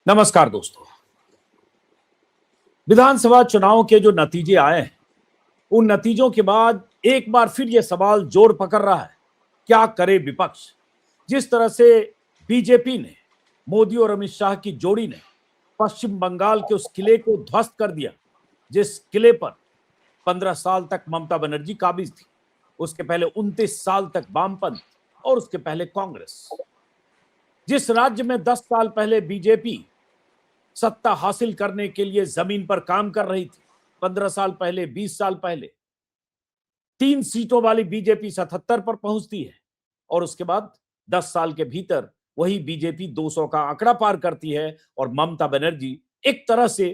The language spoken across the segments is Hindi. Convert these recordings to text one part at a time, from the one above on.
नमस्कार दोस्तों। विधानसभा चुनाव के जो नतीजे आए हैं, उन नतीजों के बाद एक बार फिर यह सवाल जोर पकड़ रहा है, क्या करे विपक्ष। जिस तरह से बीजेपी ने, मोदी और अमित शाह की जोड़ी ने पश्चिम बंगाल के उस किले को ध्वस्त कर दिया, जिस किले पर 15 साल तक ममता बनर्जी काबिज थी, उसके पहले 29 साल तक वामपंथ और उसके पहले कांग्रेस। जिस राज्य में 10 साल पहले बीजेपी सत्ता हासिल करने के लिए जमीन पर काम कर रही थी, 15 साल पहले, 20 साल पहले 3 सीटों वाली बीजेपी 77 पर पहुंचती है और उसके बाद 10 साल के भीतर वही बीजेपी 200 का आंकड़ा पार करती है और ममता बनर्जी एक तरह से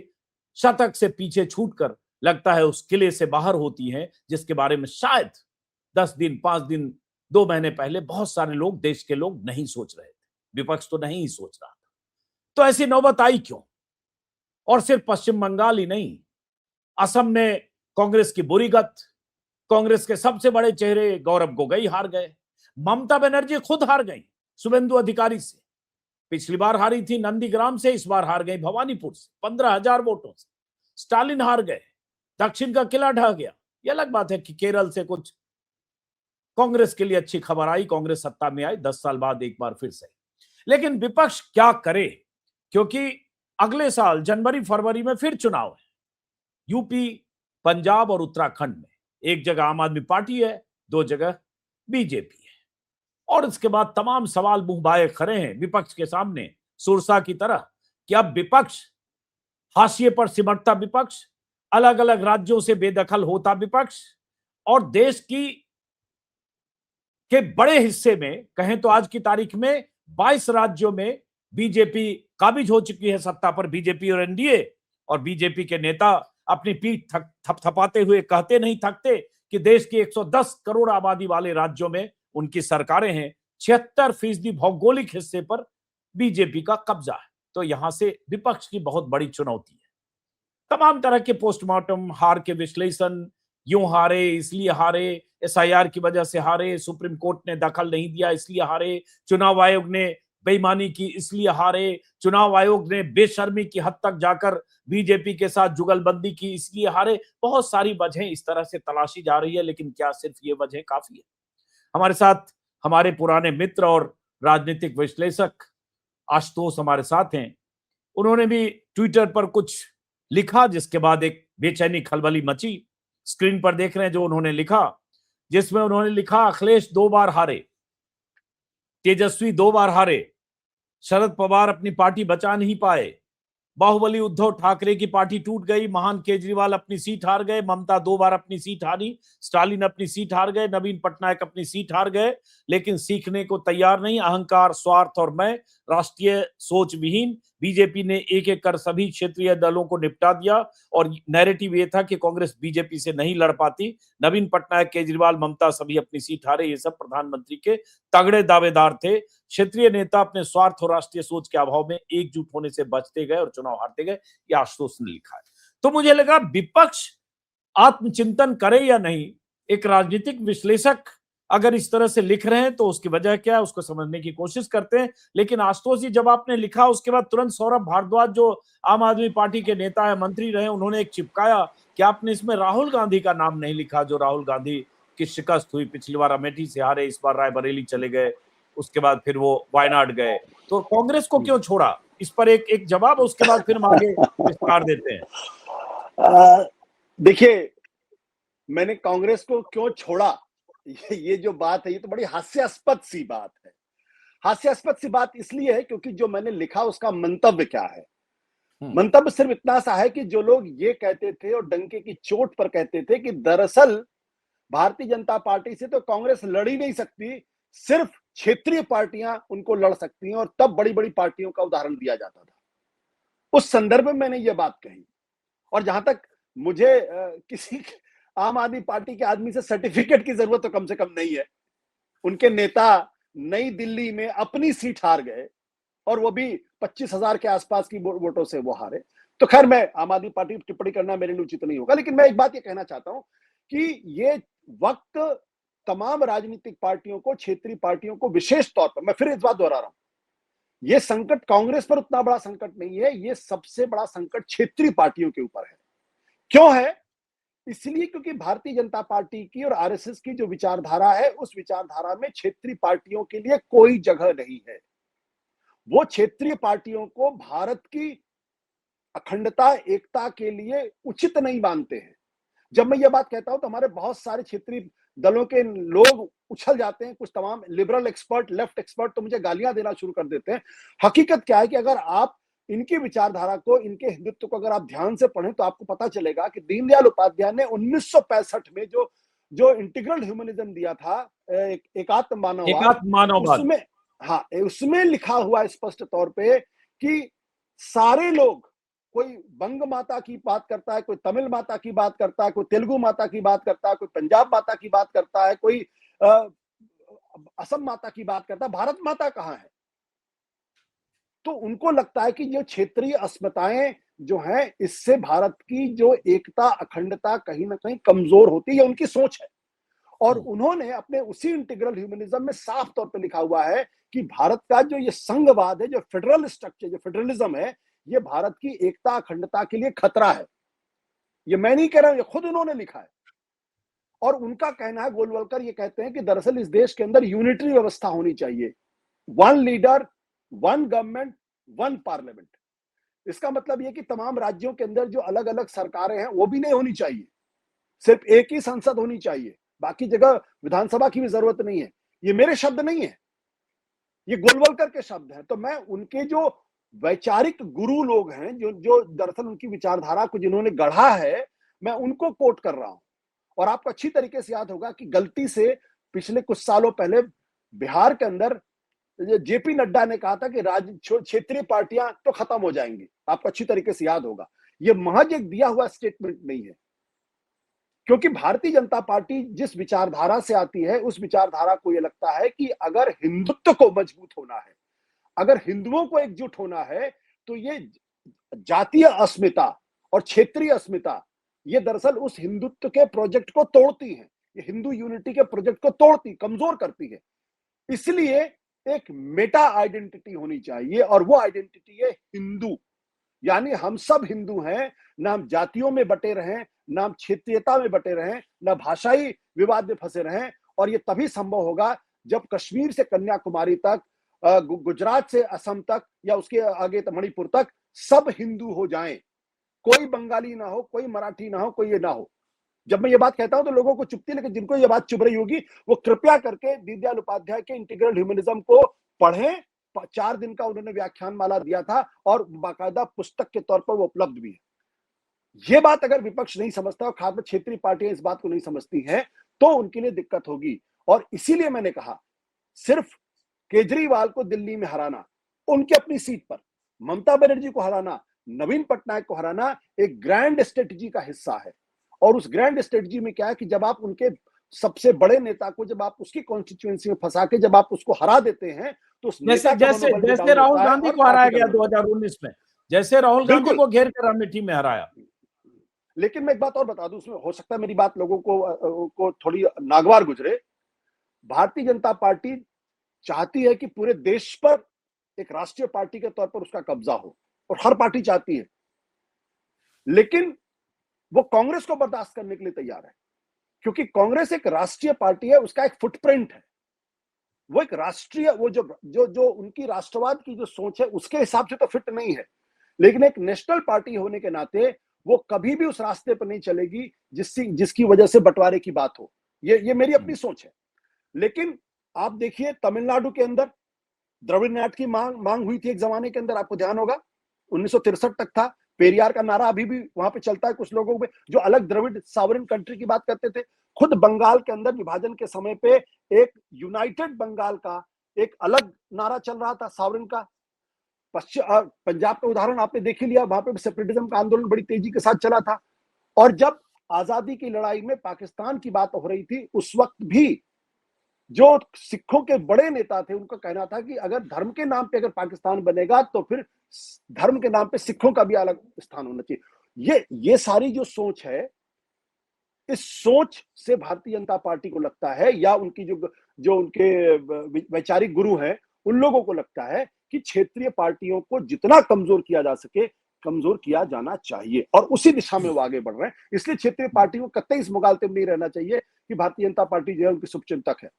शतक से पीछे छूटकर लगता है उस किले से बाहर होती हैं, जिसके बारे में शायद 10 दिन, 5 दिन, 2 महीने पहले बहुत सारे लोग, देश के लोग नहीं सोच रहे थे। विपक्ष तो नहीं ही सोच रहा था। तो ऐसी नौबत आई क्यों? और सिर्फ पश्चिम बंगाल ही नहीं, असम में कांग्रेस की बुरी गत, कांग्रेस के सबसे बड़े चेहरे गौरव गोगोई हार गए, ममता बनर्जी खुद हार गई शुभेंदु अधिकारी से। पिछली बार हारी थी नंदीग्राम से, इस बार हार गई भवानीपुर से 15,000 वोटों से। स्टालिन हार गए, दक्षिण का किला ढह गया। यह अलग बात है कि केरल से कुछ कांग्रेस के लिए अच्छी खबर आई, कांग्रेस सत्ता में आई 10 साल बाद एक बार फिर से। लेकिन विपक्ष क्या करे, क्योंकि अगले साल जनवरी फरवरी में फिर चुनाव है। यूपी, पंजाब और उत्तराखंड में एक जगह आम आदमी पार्टी है, 2 जगह बीजेपी है। और इसके बाद तमाम सवाल मुंह बाए खड़े हैं विपक्ष के सामने, सुरसा की तरह, कि अब विपक्ष हाशिए पर सिमटता विपक्ष, अलग अलग राज्यों से बेदखल होता विपक्ष, और देश की के बड़े हिस्से में कहें तो आज की तारीख में 22 राज्यों में बीजेपी काबिज हो चुकी है सत्ता पर। बीजेपी और एनडीए, और बीजेपी के नेता अपनी पीठ थपथपाते हुए कहते नहीं थकते कि देश की 110 करोड़ आबादी वाले राज्यों में उनकी सरकारें हैं, 76% भौगोलिक हिस्से पर बीजेपी का कब्जा है। तो यहां से विपक्ष की बहुत बड़ी चुनौती है। तमाम तरह के पोस्टमार्टम, हार के विश्लेषण, यूं हारे इसलिए हारे, एसआईआर की वजह से हारे, सुप्रीम कोर्ट ने दखल नहीं दिया इसलिए हारे, चुनाव आयोग ने बेईमानी की इसलिए हारे, चुनाव आयोग ने बेशर्मी की हद तक जाकर बीजेपी के साथ जुगलबंदी की इसलिए हारे। बहुत सारी वजहें इस तरह से तलाशी जा रही है, लेकिन क्या सिर्फ ये वजह काफी है? हमारे साथ हमारे पुराने मित्र और राजनीतिक विश्लेषक आशुतोष हमारे साथ हैं। उन्होंने भी ट्विटर पर कुछ लिखा, जिसके बाद एक बेचैनी खलबली मची। स्क्रीन पर देख रहे हैं जो उन्होंने लिखा, जिसमें उन्होंने लिखा, अखिलेश 2 बार हारे, तेजस्वी 2 बार हारे, शरद पवार अपनी पार्टी बचा नहीं पाए, बाहुबली उद्धव ठाकरे की पार्टी टूट गई, महान केजरीवाल अपनी सीट हार गए, ममता 2 बार अपनी सीट हारी, स्टालिन अपनी सीट हार गए, नवीन पटनायक अपनी सीट हार गए, लेकिन सीखने को तैयार नहीं। अहंकार, स्वार्थ और मैं, राष्ट्रीय सोच विहीन। बीजेपी ने एक एक कर सभी क्षेत्रीय दलों को निपटा दिया और नैरेटिव ये था कि कांग्रेस बीजेपी से नहीं लड़ पाती। नवीन पटनायक, केजरीवाल, ममता सभी अपनी सीट हारे। ये सब प्रधानमंत्री के तगड़े दावेदार थे। क्षेत्रीय नेता अपने स्वार्थ और राष्ट्रीय सोच के अभाव में एकजुट होने से बचते गए और चुनाव हारते गए। ये आशुतोष ने लिखा है। तो मुझे लगा विपक्ष आत्मचिंतन करे या नहीं। एक राजनीतिक विश्लेषक अगर इस तरह से लिख रहे हैं तो उसकी वजह क्या है, उसको समझने की कोशिश करते हैं। लेकिन आशुतोष जी, जब आपने लिखा उसके बाद तुरंत सौरभ भारद्वाज, जो आम आदमी पार्टी के नेता है, मंत्री रहे, उन्होंने एक चिपकाया कि आपने इसमें राहुल गांधी का नाम नहीं लिखा, जो राहुल गांधी की शिकस्त हुई। पिछली बार अमेठी से हारे, इस बार रायबरेली चले गए, उसके बाद फिर वो वायनाड गए। तो कांग्रेस को क्यों छोड़ा? इस पर एक जवाब, उसके बाद फिर हम आगे विस्तार देते हैं। देखिए, मैंने कांग्रेस को क्यों छोड़ा, ये जो बात है ये तो बड़ी हास्यास्पद सी बात है। हास्यास्पद सी बात इसलिए है क्योंकि जो मैंने लिखा उसका मंतव्य क्या है। मंतव्य सिर्फ इतना सा है कि जो लोग ये कहते थे और डंके की चोट पर कहते थे कि दरअसल भारतीय जनता पार्टी से तो कांग्रेस लड़ ही नहीं सकती, सिर्फ क्षेत्रीय पार्टियां उनको लड़ सकती हैं, और तब बड़ी बड़ी पार्टियों का उदाहरण दिया जाता था। उस संदर्भ में मैंने ये बात कही। और जहां तक मुझे किसी आम आदमी पार्टी के आदमी से सर्टिफिकेट की जरूरत तो कम से कम नहीं है। उनके नेता नई दिल्ली में अपनी सीट हार गए और वो भी 25,000 के आसपास की वोटों से वो हारे। तो खैर, मैं आम आदमी पार्टी पर टिप्पणी करना मेरे लिए उचित नहीं होगा, लेकिन मैं एक बात ये कहना चाहता हूं कि ये वक्त तमाम राजनीतिक पार्टियों को, क्षेत्रीय पार्टियों को विशेष तौर पर, मैं फिर इस बात दोहरा रहा हूं, ये संकट कांग्रेस पर उतना बड़ा संकट नहीं है, ये सबसे बड़ा संकट क्षेत्रीय पार्टियों के ऊपर है। क्यों है? इसलिए क्योंकि भारतीय जनता पार्टी की और आरएसएस की जो विचारधारा है, उस विचारधारा में क्षेत्रीय पार्टियों के लिए कोई जगह नहीं है। वो क्षेत्रीय पार्टियों को भारत की अखंडता, एकता के लिए उचित नहीं मानते हैं। जब मैं ये बात कहता हूं तो हमारे बहुत सारे क्षेत्रीय दलों के लोग उछल जाते हैं, कुछ तमाम लिबरल एक्सपर्ट, लेफ्ट एक्सपर्ट तो मुझे गालियां देना शुरू कर देते हैं। हकीकत क्या है कि अगर आप इनकी विचारधारा को, इनके हिंदुत्व को अगर आप ध्यान से पढ़ें तो आपको पता चलेगा कि दीनदयाल उपाध्याय ने 1965 में जो जो इंटीग्रल ह्यूमनिज्म दिया था, एकात्म मानववाद, एकात्म मानववाद, उसमें, हाँ, उसमें लिखा हुआ स्पष्ट तौर पे कि सारे लोग, कोई बंग माता की बात करता है, कोई तमिल माता की बात करता है, कोई तेलुगु माता की बात करता है, कोई पंजाब माता की बात करता है, कोई असम माता की बात करता है, भारत माता कहां है? तो उनको लगता है कि ये क्षेत्रीय अस्मिताएं जो हैं, इससे भारत की जो एकता, अखंडता कहीं ना कहीं कमजोर होती है, ये उनकी सोच है। और उन्होंने अपने उसी इंटीग्रल ह्यूमनिज्म में साफ तौर पे लिखा हुआ है कि भारत का जो ये संघवाद है, जो फेडरल स्ट्रक्चर, जो फेडरलिज्म है, ये भारत की एकता, अखंडता के लिए खतरा है। ये मैं नहीं कह रहा हूं, ये खुद उन्होंने लिखा है। और उनका कहना है, गोलवलकर ये कहते हैं कि दरअसल इस देश के अंदर यूनिटरी व्यवस्था होनी चाहिए, one leader, one government, one parliament. इसका मतलब यह कि तमाम राज्यों के अंदर जो अलग अलग सरकारें हैं वो भी नहीं होनी चाहिए, सिर्फ एक ही संसद होनी चाहिए, बाकी जगह विधानसभा की भी जरूरत नहीं है। ये मेरे शब्द नहीं है, ये गोलवलकर के शब्द हैं। तो मैं उनके जो वैचारिक गुरु लोग हैं, जो जो दरअसल उनकी विचारधारा को जिन्होंने गढ़ा है, मैं उनको कोट कर रहा हूं। और आपको अच्छी तरीके से याद होगा कि गलती से पिछले कुछ सालों पहले बिहार के अंदर जेपी नड्डा ने कहा था कि राज्य क्षेत्रीय पार्टियां तो खत्म हो जाएंगी। आपको अच्छी तरीके से याद होगा, यह महज एक दिया हुआ स्टेटमेंट नहीं है, क्योंकि भारतीय जनता पार्टी जिस विचारधारा से आती है, उस विचारधारा को यह लगता है कि अगर हिंदुत्व को मजबूत होना है, अगर हिंदुओं को एकजुट होना है, तो ये जातीय अस्मिता और क्षेत्रीय अस्मिता, ये दरअसल उस हिंदुत्व के प्रोजेक्ट को तोड़ती है, ये हिंदू यूनिटी के प्रोजेक्ट को तोड़ती, कमजोर करती है। इसलिए एक मेटा आइडेंटिटी होनी चाहिए, और वो आइडेंटिटी है हिंदू। यानी हम सब हिंदू हैं, ना हम जातियों में बटे रहें, ना हम क्षेत्रीयता में बटे रहें, ना भाषाई विवाद में फंसे रहें। और ये तभी संभव होगा जब कश्मीर से कन्याकुमारी तक, गुजरात से असम तक, या उसके आगे मणिपुर तक सब हिंदू हो जाएं। कोई बंगाली ना हो, कोई मराठी ना हो, कोई ये ना हो। जब मैं ये बात कहता हूं तो लोगों को चुभती है, लेकिन जिनको ये बात चुभ रही होगी वो कृपया करके दीनदयाल उपाध्याय के इंटीग्रल ह्यूमनिज्म को पढ़ें। 4 दिन का उन्होंने व्याख्यान माला दिया था, और बाकायदा पुस्तक के तौर पर वो उपलब्ध भी है। ये बात अगर विपक्ष नहीं समझता, और खासकर क्षेत्रीय पार्टियां इस बात को नहीं समझती हैं, तो उनके लिए दिक्कत होगी। और इसीलिए मैंने कहा, सिर्फ केजरीवाल को दिल्ली में हराना, उनकी अपनी सीट पर ममता बनर्जी को हराना, नवीन पटनायक को हराना एक ग्रैंड स्ट्रेटजी का हिस्सा है। और उस ग्रैंड स्ट्रेटजी में क्या है कि जब आप उनके सबसे बड़े नेता को, जब आप उसकी कॉन्स्टिट्यूएंसी में फंसा के जब आप उसको हरा देते हैं, तो उस जैसे नेता का जैसे मनोबल भी जैसे डाउन राहुल होता है गांधी और को हराया पार्टी का गया मनोबल। 2019 में, जैसे राहुल गांधी बिल्कुल। को घेर कर अमेठी में हराया। लेकिन मैं एक बात और बता दूं, उसमें हो सकता है मेरी बात लोगों को थोड़ी नागवार गुजरे। भारतीय जनता पार्टी चाहती है कि पूरे देश पर एक राष्ट्रीय पार्टी के तौर पर उसका कब्जा हो, और हर पार्टी चाहती है, लेकिन वो कांग्रेस को बर्दाश्त करने के लिए तैयार है, क्योंकि कांग्रेस एक राष्ट्रीय पार्टी है, उसका एक फुटप्रिंट है, वो एक राष्ट्रीय, वो जो जो जो उनकी राष्ट्रवाद की जो सोच है उसके हिसाब से तो फिट नहीं है। लेकिन एक नेशनल पार्टी होने के नाते वो कभी भी उस रास्ते पर नहीं चलेगी जिसकी वजह से बंटवारे की बात हो। ये मेरी अपनी सोच है। लेकिन आप देखिए, तमिलनाडु के अंदर द्रविड़ नाट की मांग हुई थी एक जमाने के अंदर, आपको ध्यान होगा 1963 तक था। पेरियार का नारा अभी भी वहां पे चलता है कुछ लोगों में, जो अलग द्रविड़ सॉवरेन कंट्री की बात करते थे। खुद बंगाल के अंदर विभाजन के समय पे एक यूनाइटेड बंगाल का एक अलग नारा चल रहा था, सॉवरेन का। पंजाब का उदाहरण आपने देख ही लिया, वहां पे सेपरेटिज्म का आंदोलन बड़ी तेजी के साथ चला था। और जब आजादी की लड़ाई में पाकिस्तान की बात हो रही थी, उस वक्त भी जो सिखों के बड़े नेता थे, उनका कहना था कि अगर धर्म के नाम पे अगर पाकिस्तान बनेगा तो फिर धर्म के नाम पे सिखों का भी अलग स्थान होना चाहिए। ये सारी जो सोच है, इस सोच से भारतीय जनता पार्टी को लगता है, या उनकी जो जो उनके वैचारिक गुरु हैं, उन लोगों को लगता है कि क्षेत्रीय पार्टियों को जितना कमजोर किया जा सके कमजोर किया जाना चाहिए, और उसी दिशा में वो आगे बढ़ रहे हैं। इसलिए क्षेत्रीय पार्टियों को कतई इस मुगालते में नहीं रहना चाहिए कि भारतीय जनता पार्टी जो है उनकी शुभचिंतक है।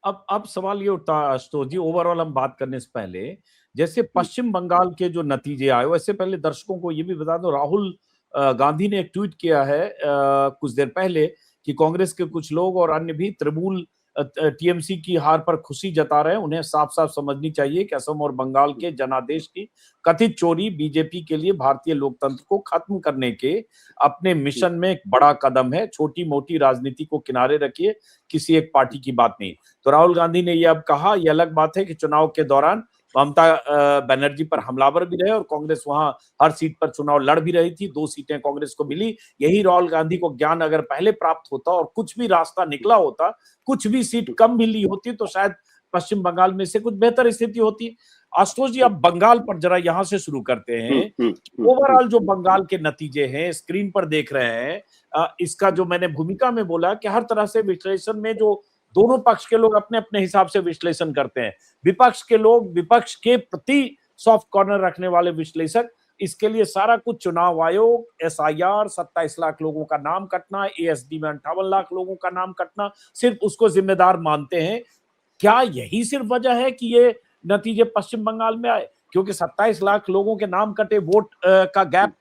अब सवाल ये उठता है आशुतोष जी, ओवरऑल हम बात करने से पहले, जैसे पश्चिम बंगाल के जो नतीजे आए, वैसे पहले दर्शकों को ये भी बता दो, राहुल गांधी ने एक ट्वीट किया है कुछ देर पहले कि कांग्रेस के कुछ लोग और अन्य भी तृणमूल टीएमसी की हार पर खुशी जता रहे हैं। उन्हें साफ साफ समझनी चाहिए कि असम और बंगाल के जनादेश की कथित चोरी बीजेपी के लिए भारतीय लोकतंत्र को खत्म करने के अपने मिशन में एक बड़ा कदम है। छोटी मोटी राजनीति को किनारे रखिए, किसी एक पार्टी की बात नहीं। तो राहुल गांधी ने यह अब कहा, यह अलग बात है कि चुनाव के दौरान ममता बनर्जी पर हमलावर भी रहे और कांग्रेस वहां हर सीट पर चुनाव लड़ भी रही थी, 2 सीटें कांग्रेस को मिली। यही राहुल गांधी को ज्ञान अगर पहले प्राप्त होता और कुछ भी रास्ता निकला होता, कुछ भी सीट कम मिली होती, तो शायद पश्चिम बंगाल में से कुछ बेहतर स्थिति होती। आशुतोष जी, अब बंगाल पर जरा यहां से शुरू करते हैं। ओवरऑल जो बंगाल के नतीजे हैं स्क्रीन पर देख रहे हैं, इसका जो मैंने भूमिका में बोला कि हर तरह से विश्लेषण में जो दोनों पक्ष के लोग अपने अपने हिसाब से विश्लेषण करते हैं, विपक्ष के लोग विपक्ष के प्रति सॉफ्ट कॉर्नर रखने वाले विश्लेषक, इसके लिए सारा कुछ चुनाव आयोग, एसआईआर, 27 लाख लोगों का नाम कटना, एएसडी में 58 लाख लोगों का नाम कटना, सिर्फ उसको जिम्मेदार मानते हैं। क्या यही सिर्फ वजह है कि ये नतीजे पश्चिम बंगाल में आए? क्योंकि 27 लाख लोगों के नाम कटे, वोट का गैप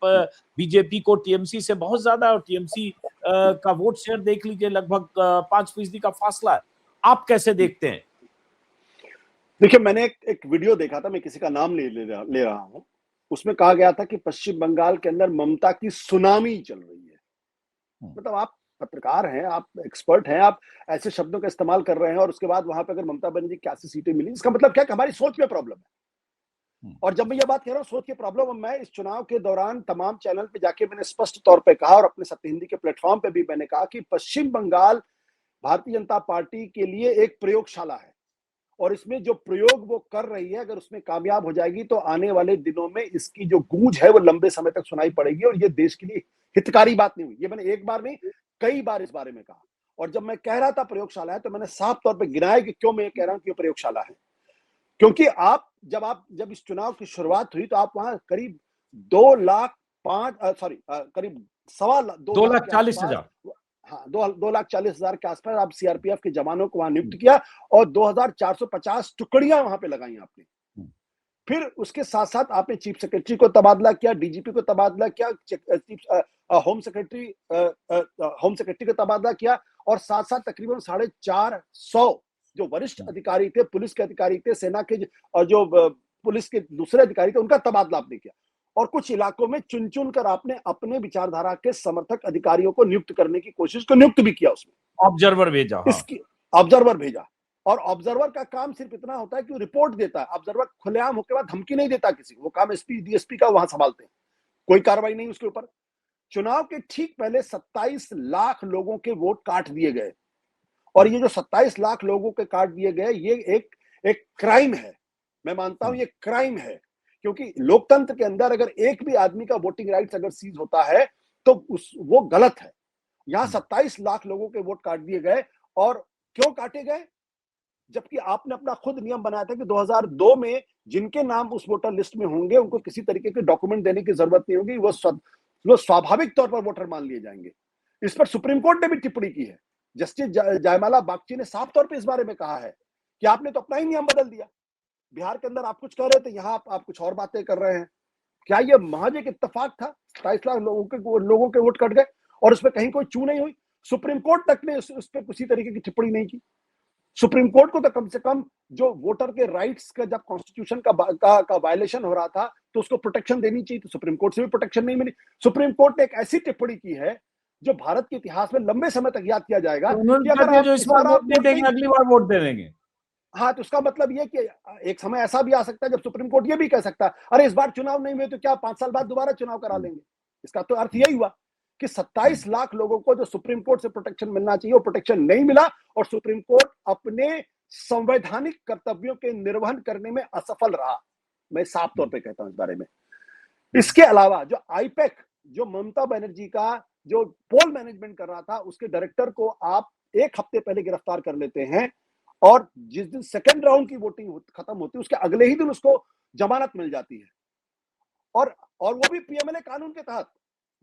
बीजेपी को टीएमसी से बहुत ज्यादा है और टीएमसी का वोट शेयर देख लीजिए, लगभग 5% का फासला है। आप कैसे देखते हैं? देखिए, मैंने एक वीडियो देखा था, मैं किसी का नाम ले रहा हूं। उसमें कहा गया था कि पश्चिम बंगाल के अंदर ममता की सुनामी चल रही है। मतलब आप पत्रकार हैं, आप एक्सपर्ट हैं, आप ऐसे शब्दों का इस्तेमाल कर रहे हैं, और उसके बाद वहां पे अगर ममता बनर्जी 81 सीटें मिली, इसका मतलब क्या कि हमारी सोच में प्रॉब्लम है। और जब मैं ये बात कह रहा हूं सोच की प्रॉब्लम, मैं इस चुनाव के दौरान तमाम चैनल पे जाके मैंने स्पष्ट तौर पे कहा, और अपने सत्य हिंदी के प्लेटफॉर्म पे भी मैंने कहा कि पश्चिम बंगाल भारतीय जनता पार्टी के लिए एक प्रयोगशाला है, और इसमें जो प्रयोग वो कर रही है, अगर उसमें कामयाब हो जाएगी तो आने वाले दिनों में इसकी जो गूंज है वो लंबे समय तक सुनाई पड़ेगी, और ये देश के लिए हितकारी बात नहीं हुई। ये मैंने एक बार नहीं, कई बार इस बारे में कहा। और जब मैं कह रहा था प्रयोगशाला है, तो मैंने साफ तौर पर गिनाया कि क्यों मैं ये कह रहा हूं कि ये प्रयोगशाला है। क्योंकि जब इस चुनाव की शुरुआत हुई, तो आप वहां करीब 2,40,000। हाँ, 2,40,000 के आसपास आप सीआरपीएफ के जवानों को वहां नियुक्त किया, और 2,450 टुकड़ियां वहां पे लगाई आपने। फिर उसके साथ साथ आपने चीफ सेक्रेटरी को तबादला किया, डीजीपी को तबादला किया, होम सेक्रेटरी को तबादला किया, और साथ साथ तकरीबन 450 जो वरिष्ठ अधिकारी थे, पुलिस के अधिकारी थे, सेना के और जो पुलिस के दूसरे अधिकारी थे, उनका तबादला आपने किया। और कुछ इलाकों में चुन चुन कर आपने अपने विचारधारा के समर्थक अधिकारियों को नियुक्त करने की कोशिश, को नियुक्त भी किया उसमें। ऑब्जर्वर भेजा। हाँ। इसकी ऑब्जर्वर भेजा, और ऑब्जर्वर का काम सिर्फ इतना होता है कि वो रिपोर्ट देता है। ऑब्जर्वर खुलेआम होकर बाद धमकी नहीं देता किसी को, वो काम एसपी डीएसपी का वहां संभालते हैं, कोई कार्रवाई नहीं उसके ऊपर। चुनाव के ठीक पहले 27 लाख लोगों के वोट काट दिए गए, और ये जो 27 लाख लोगों के काट दिए गए, ये एक क्राइम है। मैं मानता हूं ये क्राइम है, क्योंकि लोकतंत्र के अंदर अगर एक भी आदमी का वोटिंग राइट्स अगर सीज होता है तो वो गलत है। यहां 27 लाख लोगों के वोट काट दिए गए, और क्यों काटे गए? जबकि आपने अपना खुद नियम बनाया था कि 2002 में जिनके नाम उस वोटर लिस्ट में होंगे उनको किसी तरीके के डॉक्यूमेंट देने की जरूरत नहीं होगी, वो स्वाभाविक तौर पर वोटर मान लिए जाएंगे। इस पर सुप्रीम कोर्ट ने भी टिप्पणी की है। जस्टिस जयमाला बागची ने साफ तौर पे इस बारे में कहा है कि आपने तो अपना ही नियम बदल दिया। बिहार के अंदर आप कुछ कह रहे थे, यहां आप कुछ और बातें कर रहे हैं। क्या यह महज एक इत्तेफाक था? 27 लाख लोगों के वोट कट गए और उसमें कहीं कोई चू नहीं हुई। सुप्रीम कोर्ट तक ने उस पर किसी तरीके की टिप्पणी नहीं की। सुप्रीम कोर्ट को तो कम से कम जो वोटर के राइट्स का जब कॉन्स्टिट्यूशन का वायलेशन हो रहा था तो उसको प्रोटेक्शन देनी चाहिए, तो सुप्रीम कोर्ट से भी प्रोटेक्शन नहीं मिली। सुप्रीम कोर्ट ने एक ऐसी टिप्पणी की है जो भारत के इतिहास में लंबे समय तक याद किया जाएगा कि अगर आप इस बार वोट नहीं देंगे, अगली बार वोट दे देंगे। हाँ, तो उसका मतलब यह कि एक समय ऐसा भी आ सकता है जब सुप्रीम कोर्ट ये भी कह सकता है, अरे इस बार चुनाव नहीं हुए तो क्या 5 साल बाद दोबारा चुनाव करा लेंगे। इसका तो अर्थ यही हुआ कि 27 लाख लोगों को जो सुप्रीम कोर्ट से प्रोटेक्शन मिलना चाहिए वो प्रोटेक्शन नहीं मिला, और सुप्रीम कोर्ट अपने संवैधानिक कर्तव्यों के निर्वहन करने में असफल रहा। मैं साफ तौर पे कहता हूं इस बारे में। इसके अलावा जो आईपैक, जो ममता बनर्जी का जो पोल मैनेजमेंट कर रहा था, उसके डायरेक्टर को आप 1 हफ्ते पहले गिरफ्तार कर लेते हैं, और जिस दिन सेकेंड राउंड की वोटिंग खत्म होती है उसके अगले ही दिन उसको जमानत मिल जाती है, और वो भी पीएमएलए कानून के तहत,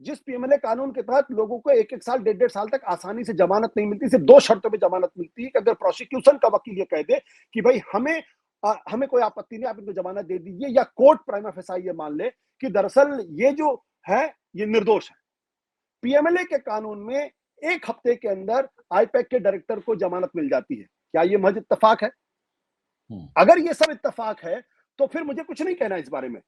जिस पीएमएलए कानून के तहत लोगों को 1-1 साल 1.5 साल तक आसानी से जमानत नहीं मिलती। सिर्फ 2 शर्तों पे जमानत मिलती है कि अगर प्रोसिक्यूशन का वकील ये कह दे कि भाई हमें कोई आपत्ति नहीं, आप इनको जमानत दे दीजिए, या कोर्ट प्राइमा फेसाई ये मान ले कि दरअसल ये जो है ये निर्दोष है। पीएमएलए के कानून में 1 हफ्ते के अंदर आईपैक के डायरेक्टर को जमानत मिल जाती है। क्या ये महज इत्तेफाक है? अगर ये सब इत्तेफाक है तो फिर मुझे कुछ नहीं कहना इस बारे में।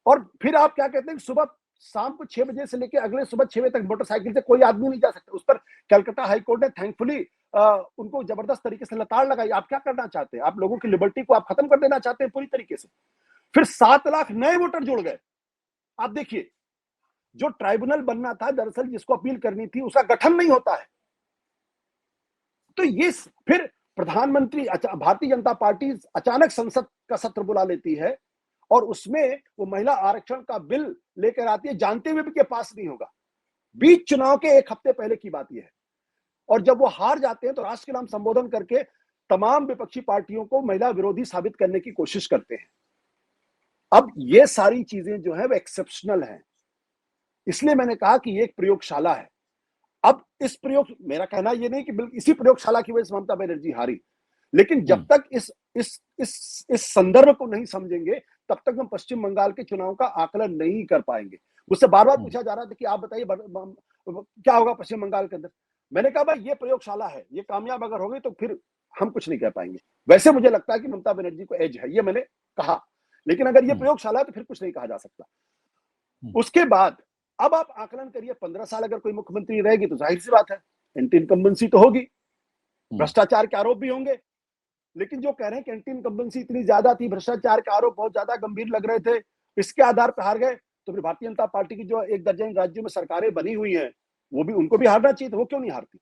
और फिर आप क्या कहते हैं, सुबह शाम को 6 बजे से लेकर अगले सुबह 6 बजे तक मोटरसाइकिल से कोई आदमी नहीं जा सकता। उस पर कलकत्ता हाईकोर्ट ने थैंकफुली उनको जबरदस्त तरीके से लताड़ लगाई। आप क्या करना चाहते हैं? आप लोगों की लिबर्टी को आप खत्म कर देना चाहते हैं पूरी तरीके से। फिर 7 लाख नए वोटर जुड़ गए। आप देखिए, जो ट्राइब्यूनल बनना था, दरअसल जिसको अपील करनी थी, उसका गठन नहीं होता है। तो ये फिर प्रधानमंत्री भारतीय जनता पार्टी अचानक संसद का सत्र बुला लेती है और उसमें वो महिला आरक्षण का बिल लेकर आती है, जानते हुए भी के पास नहीं होगा। बीच चुनाव के 1 हफ्ते पहले की बात यह है। और जब वो हार जाते हैं तो राष्ट्र के नाम संबोधन करके तमाम विपक्षी पार्टियों को महिला विरोधी साबित करने की कोशिश करते हैं। अब ये सारी चीजें जो है वो एक्सेप्शनल हैं, इसलिए मैंने कहा कि ये एक प्रयोगशाला है। अब मेरा कहना ये नहीं कि बिल्कुल इसी प्रयोगशाला की वजह से ममता बनर्जी हारी, लेकिन जब तक इस संदर्भ को नहीं समझेंगे तब तक हम पश्चिम बंगाल के चुनाव का आकलन नहीं कर पाएंगे। मुझसे बार बार पूछा जा रहा था कि आप बताइए क्या होगा पश्चिम बंगाल के अंदर। मैंने कहा भाई ये प्रयोगशाला है, ये कामयाब अगर हो गई तो फिर हम कुछ नहीं कह पाएंगे। वैसे मुझे लगता है कि ममता बनर्जी को एज है, ये मैंने कहा, लेकिन अगर ये प्रयोगशाला है तो फिर कुछ नहीं कहा जा सकता। उसके बाद अब आप आकलन करिए, 15 साल अगर कोई मुख्यमंत्री रहेगी तो जाहिर सी बात है एंटी इनकम्बेंसी तो होगी, भ्रष्टाचार के आरोप भी होंगे। लेकिन जो कह रहे हैं कि एंटी इनकम्बेंसी इतनी ज्यादा थी, भ्रष्टाचार के आरोप बहुत ज्यादा गंभीर लग रहे थे, इसके आधार पर हार गए, तो फिर भारतीय जनता पार्टी की जो 1 दर्जन राज्यों में सरकारें बनी हुई हैं वो भी, उनको भी हारना चाहिए था, वो क्यों नहीं हारती?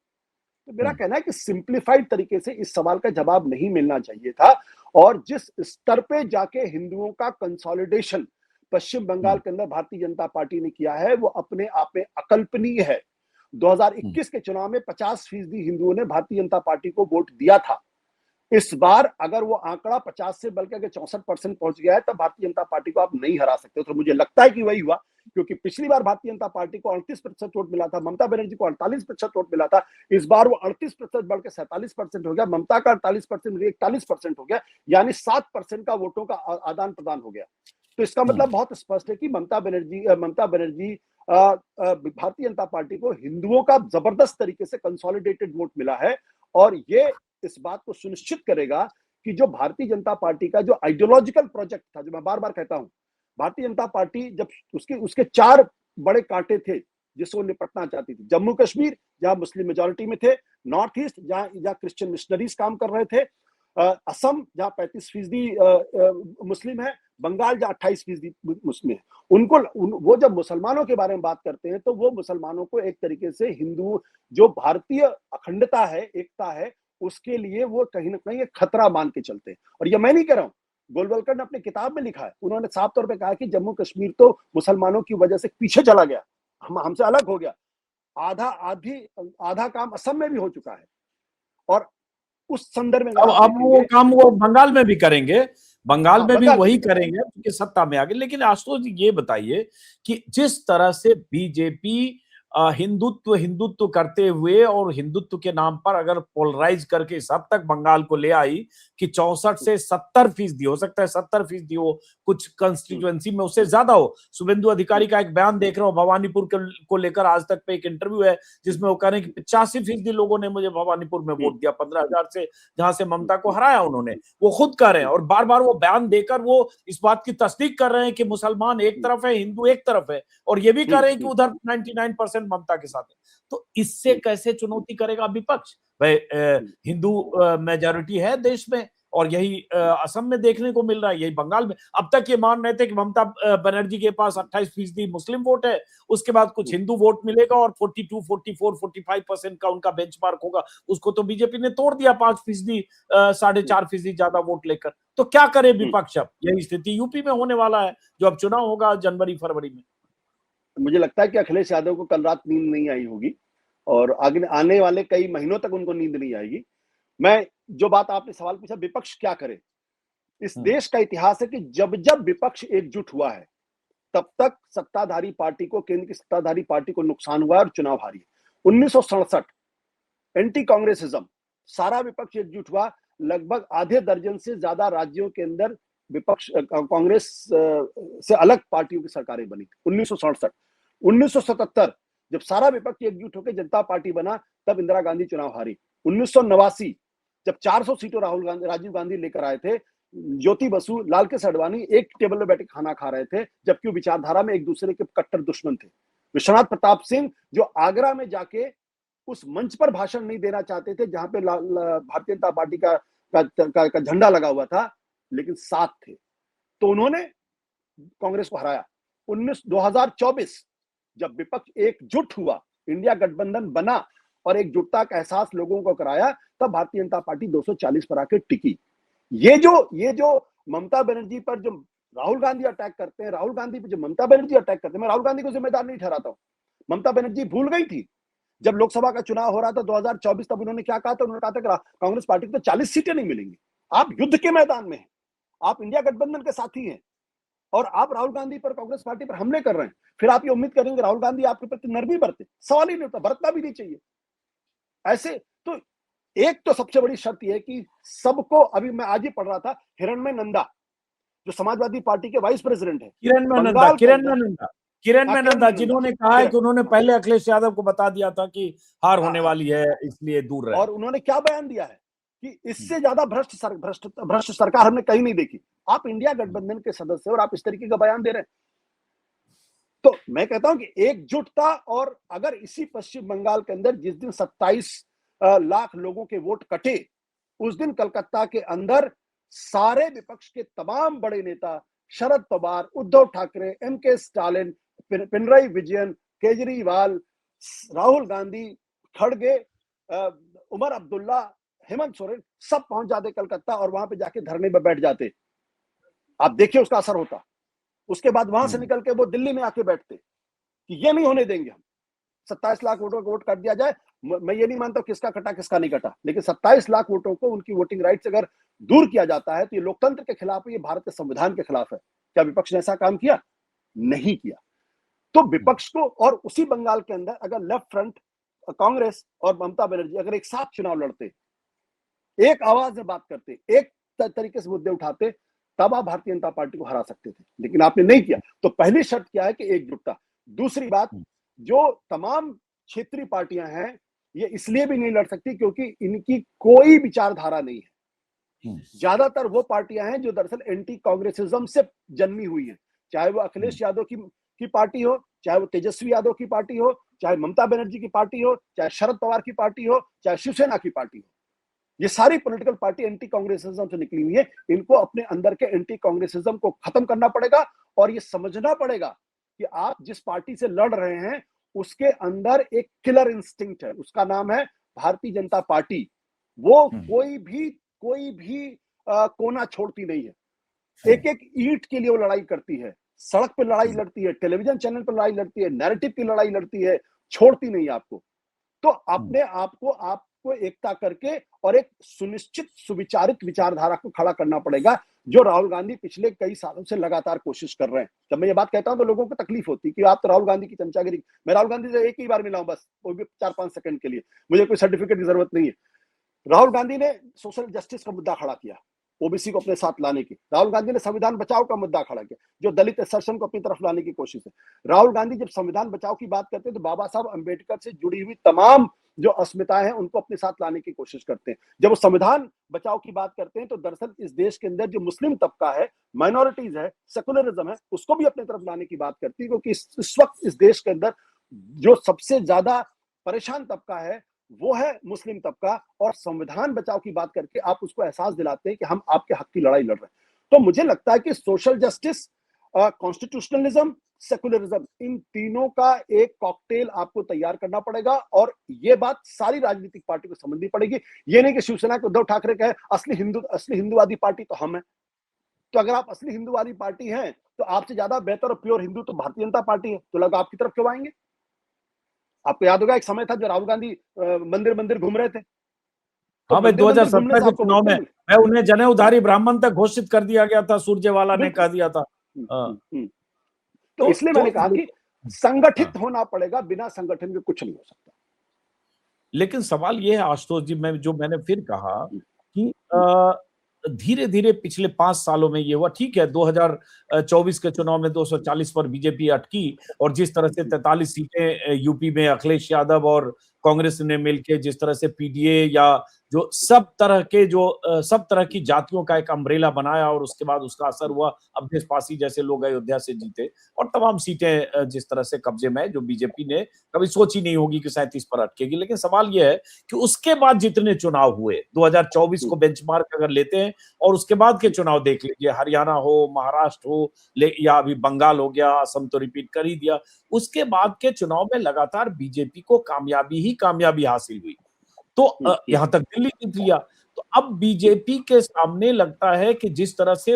तो मेरा कहना है कि सिंप्लीफाइड तरीके से इस सवाल का जवाब नहीं मिलना चाहिए था। और जिस स्तर पे जाके हिंदुओं का कंसोलिडेशन पश्चिम बंगाल के अंदर भारतीय जनता पार्टी ने किया है वो अपने आप में अकल्पनीय है। 2021 के चुनाव में 50% हिंदुओं ने भारतीय जनता पार्टी को वोट दिया था। इस बार अगर वो आंकड़ा 50 से बल्कि अगर 64% पहुंच गया है तब भारतीय जनता पार्टी को आप नहीं हरा सकते। तो मुझे लगता है कि वही हुआ, क्योंकि पिछली बार भारतीय जनता पार्टी को 38% वोट मिला था, ममता बनर्जी को 48% वोट मिला था। इस बार वो 38% बढ़ के 47% हो गया, ममता का 48% 41% हो गया, यानी 7% का वोटों का आदान प्रदान हो गया। तो इसका मतलब बहुत स्पष्ट है कि ममता बनर्जी भारतीय जनता पार्टी को हिंदुओं का जबरदस्त तरीके से कंसोलिडेटेड वोट मिला है। और ये इस बात को सुनिश्चित करेगा कि जो भारतीय जनता पार्टी का जो आइडियोलॉजिकल प्रोजेक्ट था, जो मैं बार बार कहता हूं, भारतीय जनता पार्टी जब उसके 4 बड़े कांटे थे जिसको निपटना चाहती थी। जम्मू कश्मीर जहां मुस्लिम मेजोरिटी में थे, नॉर्थ ईस्ट जहां क्रिश्चियन मिशनरीज काम कर रहे थे, असम जहां 35% मुस्लिम है, बंगाल जहां 28% मुस्लिम है। वो जब मुसलमानों के बारे में बात करते हैं तो वो मुसलमानों को एक तरीके से हिंदू जो भारतीय अखंडता है, एकता है, उसके लिए वो कहीं ना कहीं एक खतरा मान के चलते हैं। और ये मैं नहीं कह रहा हूं, गोलवलकर ने अपनी किताब में लिखा है, उन्होंने साफ तौर पे कहा कि जम्मू कश्मीर तो मुसलमानों की वजह से पीछे चला गया, हमसे अलग हो गया। आधा काम असम में भी हो चुका है। और उस संदर्भ में अब वो काम वो बंगाल में भी करेंगे, बंगाल में भी वही करेंगे क्योंकि सत्ता में आ गए। लेकिन आशुतोष जी ये बताइए कि जिस तरह से बीजेपी हिंदुत्व करते हुए और हिंदुत्व के नाम पर अगर पोलराइज करके इस हद तक बंगाल को ले आई कि 64 से 70% हो सकता है 70% हो, कुछ कंस्टिट्यूएंसी में उससे ज्यादा हो। शुभेंदु अधिकारी का एक बयान देख रहा हूँ भवानीपुर को लेकर, आज तक पे एक इंटरव्यू है जिसमें वो कह रहे हैं कि 85% लोगों ने मुझे भवानीपुर में वोट दिया, 15,000 से जहां से ममता को हराया उन्होंने, वो खुद कह रहे हैं। और बार बार वो बयान देकर वो इस बात की तस्दीक कर रहे हैं कि मुसलमान एक तरफ है, हिंदू एक तरफ है, और ये भी कह रहे हैं कि उधर 99% ममता के साथ है। तो इससे कैसे चुनौती करेगा विपक्ष? भाई हिंदू मेजॉरिटी है देश में और यही असम में देखने को मिल रहा है, यही बंगाल में। अब तक ये मान रहे थे कि ममता बनर्जी के पास 28% मुस्लिम वोट है, उसके बाद कुछ हिंदू वोट मिलेगा और 42, 44, 45% का उनका बेंचमार्क होगा। उसको तो बीजेपी ने तोड़ दिया 5%, 4.5% ज्यादा वोट लेकर। तो क्या करे विपक्ष? अब यही स्थिति यूपी में होने वाला है, जो अब चुनाव होगा जनवरी फरवरी में। मुझे लगता है कि अखिलेश यादव को कल रात नींद नहीं आई होगी और आगे आने वाले कई महीनों तक उनको नींद नहीं आएगी। मैं जो बात आपने सवाल पूछा, विपक्ष क्या करे, इस देश का इतिहास है कि जब जब विपक्ष एकजुट हुआ है तब तक सत्ताधारी पार्टी को, केंद्र की सत्ताधारी पार्टी को नुकसान हुआ और चुनाव हारी। 1967 एंटी कांग्रेसिज्म, सारा विपक्ष एकजुट हुआ, लगभग आधे दर्जन से ज्यादा राज्यों के अंदर विपक्ष कांग्रेस से अलग पार्टियों की सरकारें बनी। 1967 1977 जब सारा विपक्ष एकजुट होकर जनता पार्टी बना, तब इंदिरा गांधी चुनाव हारी। 1989 जब 400 सीटों राजीव गांधी लेकर आए थे, ज्योति बसु, लाल कृष्ण आडवाणी एक टेबल में बैठे खाना खा रहे थे, जबकि वो विचारधारा में एक दूसरे के कट्टर दुश्मन थे। विश्वनाथ प्रताप सिंह जो आगरा में जाके उस मंच पर भाषण नहीं देना चाहते थे जहां पे भारतीय जनता पार्टी का झंडा लगा हुआ था, लेकिन साथ थे, तो उन्होंने कांग्रेस को हराया। 2024 जब विपक्ष एकजुट हुआ, इंडिया गठबंधन बना और एकजुटता का एहसास लोगों को कराया, तब भारतीय जनता पार्टी 240 पर आकर टिकी। ये जो ममता बनर्जी पर जो राहुल गांधी अटैक करते हैं, राहुल गांधी पर जो ममता बनर्जी अटैक करते हैं, मैं राहुल गांधी को जिम्मेदार नहीं ठहराता हूं। ममता बनर्जी भूल गई थी जब लोकसभा का चुनाव हो रहा था 2024, तब उन्होंने क्या कहा था? उन्होंने कहा था कि कांग्रेस पार्टी को तो 40 सीटें नहीं मिलेंगी। आप युद्ध के मैदान में हैं, आप इंडिया गठबंधन के साथी हैं और आप राहुल गांधी पर, कांग्रेस पार्टी पर हमले कर रहे हैं। फिर आप ये उम्मीद करेंगे राहुल गांधी आपके प्रति नरमी बरते? सवाल ही नहीं होता, बरतना भी नहीं चाहिए। ऐसे तो एक तो सबसे बड़ी शर्त यह है कि सबको, अभी मैं आज ही पढ़ रहा था, हिरणमय नंदा जो समाजवादी पार्टी के वाइस प्रेसिडेंट है, किरण नंदा जिन्होंने कहा है कि उन्होंने पहले अखिलेश यादव को बता दिया था कि हार होने वाली है, इसलिए दूर रहे। और उन्होंने क्या बयान दिया है कि इससे ज्यादा भ्रष्ट सरकार हमने कहीं नहीं देखी। आप इंडिया गठबंधन के सदस्य और आप इस तरीके का बयान दे रहे हैं, तो मैं कहता हूं कि एकजुटता, और अगर इसी पश्चिम बंगाल के अंदर जिस दिन 27 लाख लोगों के वोट कटे, उस दिन कलकत्ता के अंदर सारे विपक्ष के तमाम बड़े नेता, शरद पवार, उद्धव ठाकरे, एम.के. स्टालिन, पिनराई विजयन, केजरीवाल, राहुल गांधी, खड़गे, उमर अब्दुल्ला, हेमंत सोरेन, सब पहुंच जाते कलकत्ता और वहां पे जाके धरने में बैठ जाते। आप देखिए उसका असर होता। उसके बाद वहां से निकल के वो दिल्ली में आके बैठते कि ये नहीं होने देंगे हम, 27 लाख वोटों को वोट कर दिया जाए। मैं ये नहीं मानता किसका कटा किसका नहीं कटा, लेकिन 27 लाख वोटों को, उनकी वोटिंग राइट से अगर दूर किया जाता है तो ये लोकतंत्र के खिलाफ है, ये भारत के संविधान के खिलाफ है। क्या विपक्ष ने ऐसा काम किया? नहीं किया। तो विपक्ष को, और उसी बंगाल के अंदर अगर लेफ्ट फ्रंट, कांग्रेस और ममता बनर्जी अगर एक साथ चुनाव लड़ते, एक आवाज में बात करते, एक तरीके से मुद्दे उठाते, तब आप भारतीय जनता पार्टी को हरा सकते थे, लेकिन आपने नहीं किया। तो पहली शर्त क्या है कि एकजुटता। दूसरी बात, जो तमाम क्षेत्रीय पार्टियां हैं, ये इसलिए भी नहीं लड़ सकती क्योंकि इनकी कोई विचारधारा नहीं है। ज्यादातर वो पार्टियां हैं जो दरअसल एंटी कांग्रेसिज्म से जन्मी हुई हैं, चाहे वो अखिलेश यादव की पार्टी हो, चाहे वो तेजस्वी यादव की पार्टी हो, चाहे ममता बनर्जी की पार्टी हो, चाहे शरद पवार की पार्टी हो, चाहे शिवसेना की पार्टी हो। ये सारी पॉलिटिकल पार्टी एंटी कांग्रेसिज्म से निकली हुई है। इनको अपने अंदर के एंटी कांग्रेसिज्म को खत्म करना पड़ेगा और ये समझना पड़ेगा कि आप जिस पार्टी से लड़ रहे हैं उसके अंदर एक किलर इंस्टिंक्ट है, उसका नाम है भारतीय जनता पार्टी। वो कोई भी कोना छोड़ती नहीं है। एक एक ईंट के लिए वो लड़ाई करती है, सड़क पे लड़ाई लड़ती है, टेलीविजन चैनल पर लड़ाई लड़ती है, नैरेटिव की लड़ाई लड़ती है, छोड़ती नहीं आपको। तो अपने आपको एकता करके और एक सुनिश्चित सुविचारित विचारधारा को खड़ा करना पड़ेगा, जो राहुल गांधी पिछले कई सालों से लगातार कोशिश कर रहे हैं। जब मैं ये बात कहता हूं तो लोगों को तकलीफ होती है कि आप तो राहुल गांधी की चमचागिरी। मैं राहुल गांधी से एक ही बार मिला हूं, बस वो भी 4-5 सेकंड के लिए, मुझे कोई सर्टिफिकेट की जरूरत नहीं है। राहुल गांधी ने सोशल जस्टिस का मुद्दा खड़ा किया, ओबीसी को अपने साथ लाने की। राहुल गांधी ने संविधान बचाओ का मुद्दा खड़ा किया, जो दलित असर्शन को अपनी तरफ लाने की कोशिश है। राहुल गांधी जब संविधान बचाओ की बात करते हैं तो बाबा साहब अंबेडकर से जुड़ी हुई तमाम जो अस्मिताएं हैं उनको अपने साथ लाने की कोशिश करते हैं। जब वो संविधान बचाओ की बात करते हैं तो दरअसल इस देश के अंदर जो मुस्लिम तबका है, माइनॉरिटीज है, सेकुलरिज्म है, उसको भी अपनी तरफ लाने की बात करती है, क्योंकि इस वक्त इस देश के अंदर जो सबसे ज्यादा परेशान तबका है वो है मुस्लिम तबका। और संविधान बचाओ की बात करके आप उसको एहसास दिलाते हैं कि हम आपके हक की लड़ाई लड़ रहे हैं। तो मुझे लगता है कि सोशल जस्टिस, कॉन्स्टिट्यूशनलिज्म, सेकुलरिज्म, इन तीनों का एक कॉकटेल आपको तैयार करना पड़ेगा और ये बात सारी राजनीतिक पार्टी को समझनी पड़ेगी। ये नहीं कि शिवसेना के उद्धव ठाकरे कहे असली हिंदूवादी पार्टी तो हम है। तो अगर आप असली हिंदूवादी पार्टी हैं तो आपसे ज्यादा बेहतर और प्योर हिंदू तो भारतीय जनता पार्टी है, तो लोग आपकी तरफ क्यों आएंगे? आपको याद होगा एक समय था जो राहुल गांधी मंदिर मंदिर घूम रहे थे, तो हाँ भाई, मंदिर मंदिर घूमने 2017 से के आपको चुनाव रोकते में नहीं। मैं उन्हें जनेऊधारी ब्राह्मण तक घोषित कर दिया गया था, सुरजेवाला ने बिल्कुल। कह दिया था। हाँ, तो इसलिए मैंने कहा कि हाँ, संगठित होना पड़ेगा, बिना संगठन के कुछ नहीं हो सकता। लेकिन सवाल ये है आशुतोष जी, मैंने फिर कहा हम्म, कि हम्म, धीरे धीरे पिछले 5 सालों में ये हुआ। ठीक है, 2024 के चुनाव में 240 पर बीजेपी अटकी, और जिस तरह से 43 सीटें यूपी में अखिलेश यादव और कांग्रेस ने मिलकर जिस तरह से पीडीए या जो सब तरह की जातियों का एक अम्ब्रेला बनाया, और उसके बाद उसका असर हुआ, अवधेश पासी जैसे लोग अयोध्या से जीते, और तमाम सीटें जिस तरह से कब्जे में, जो बीजेपी ने कभी सोची नहीं होगी कि 37 पर अटकेगी। लेकिन सवाल यह है कि उसके बाद जितने चुनाव हुए, 2024 को बेंचमार्क अगर लेते हैं, और उसके बाद के चुनाव देख लीजिए, हरियाणा हो, महाराष्ट्र हो, या अभी बंगाल हो गया, असम तो रिपीट कर ही दिया, उसके बाद के चुनाव में लगातार बीजेपी को कामयाबी ही कामयाबी हासिल हुई। तो यहां तक दिल्ली जीत लिया। तो अब बीजेपी के सामने लगता है कि जिस तरह से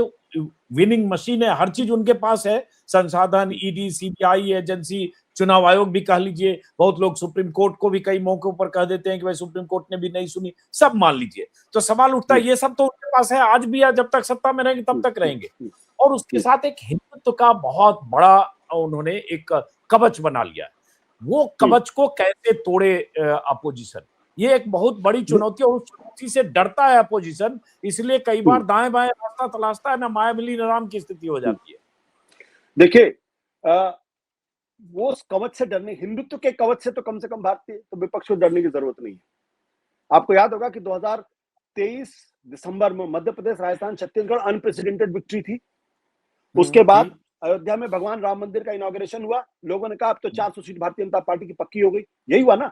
विनिंग मशीन है, हर चीज उनके पास है, संसाधन, ईडी, सीबीआई एजेंसी, चुनाव आयोग भी कह लीजिए, बहुत लोग सुप्रीम कोर्ट को भी कई मौकों पर कह देते हैं कि भाई सुप्रीम कोर्ट ने भी नहीं सुनी, सब मान लीजिए। तो सवाल उठता है, ये सब तो उनके पास है, आज भी है, जब तक सत्ता में रहेंगे तब तक रहेंगे। और उसके साथ एक हिंदुत्व का बहुत बड़ा उन्होंने एक कवच बना लिया है। वो कवच को कैसे तोड़े अपोजिशन, ये एक बहुत बड़ी चुनौती है, और उस चुनौती से डरता है अपोजिशन, इसलिए कई बार दाएं बाएं रास्ता तलाशता है, ना माया मिली ना राम की स्थिति हो जाती है। देखिए, वो उस कवच से डरने, हिंदुत्व के कवच से तो कम से कम भारतीय तो विपक्ष को डरने की जरूरत नहीं है। आपको याद होगा कि 2023 दिसंबर में मध्य प्रदेश, राजस्थान, छत्तीसगढ़ अनप्रेसिडेंटेड विक्ट्री थी। उसके बाद अयोध्या में भगवान राम मंदिर का इनॉग्रेशन हुआ, लोगों ने कहा अब तो 400 सीट भारतीय जनता पार्टी की पक्की हो गई। यही हुआ ना,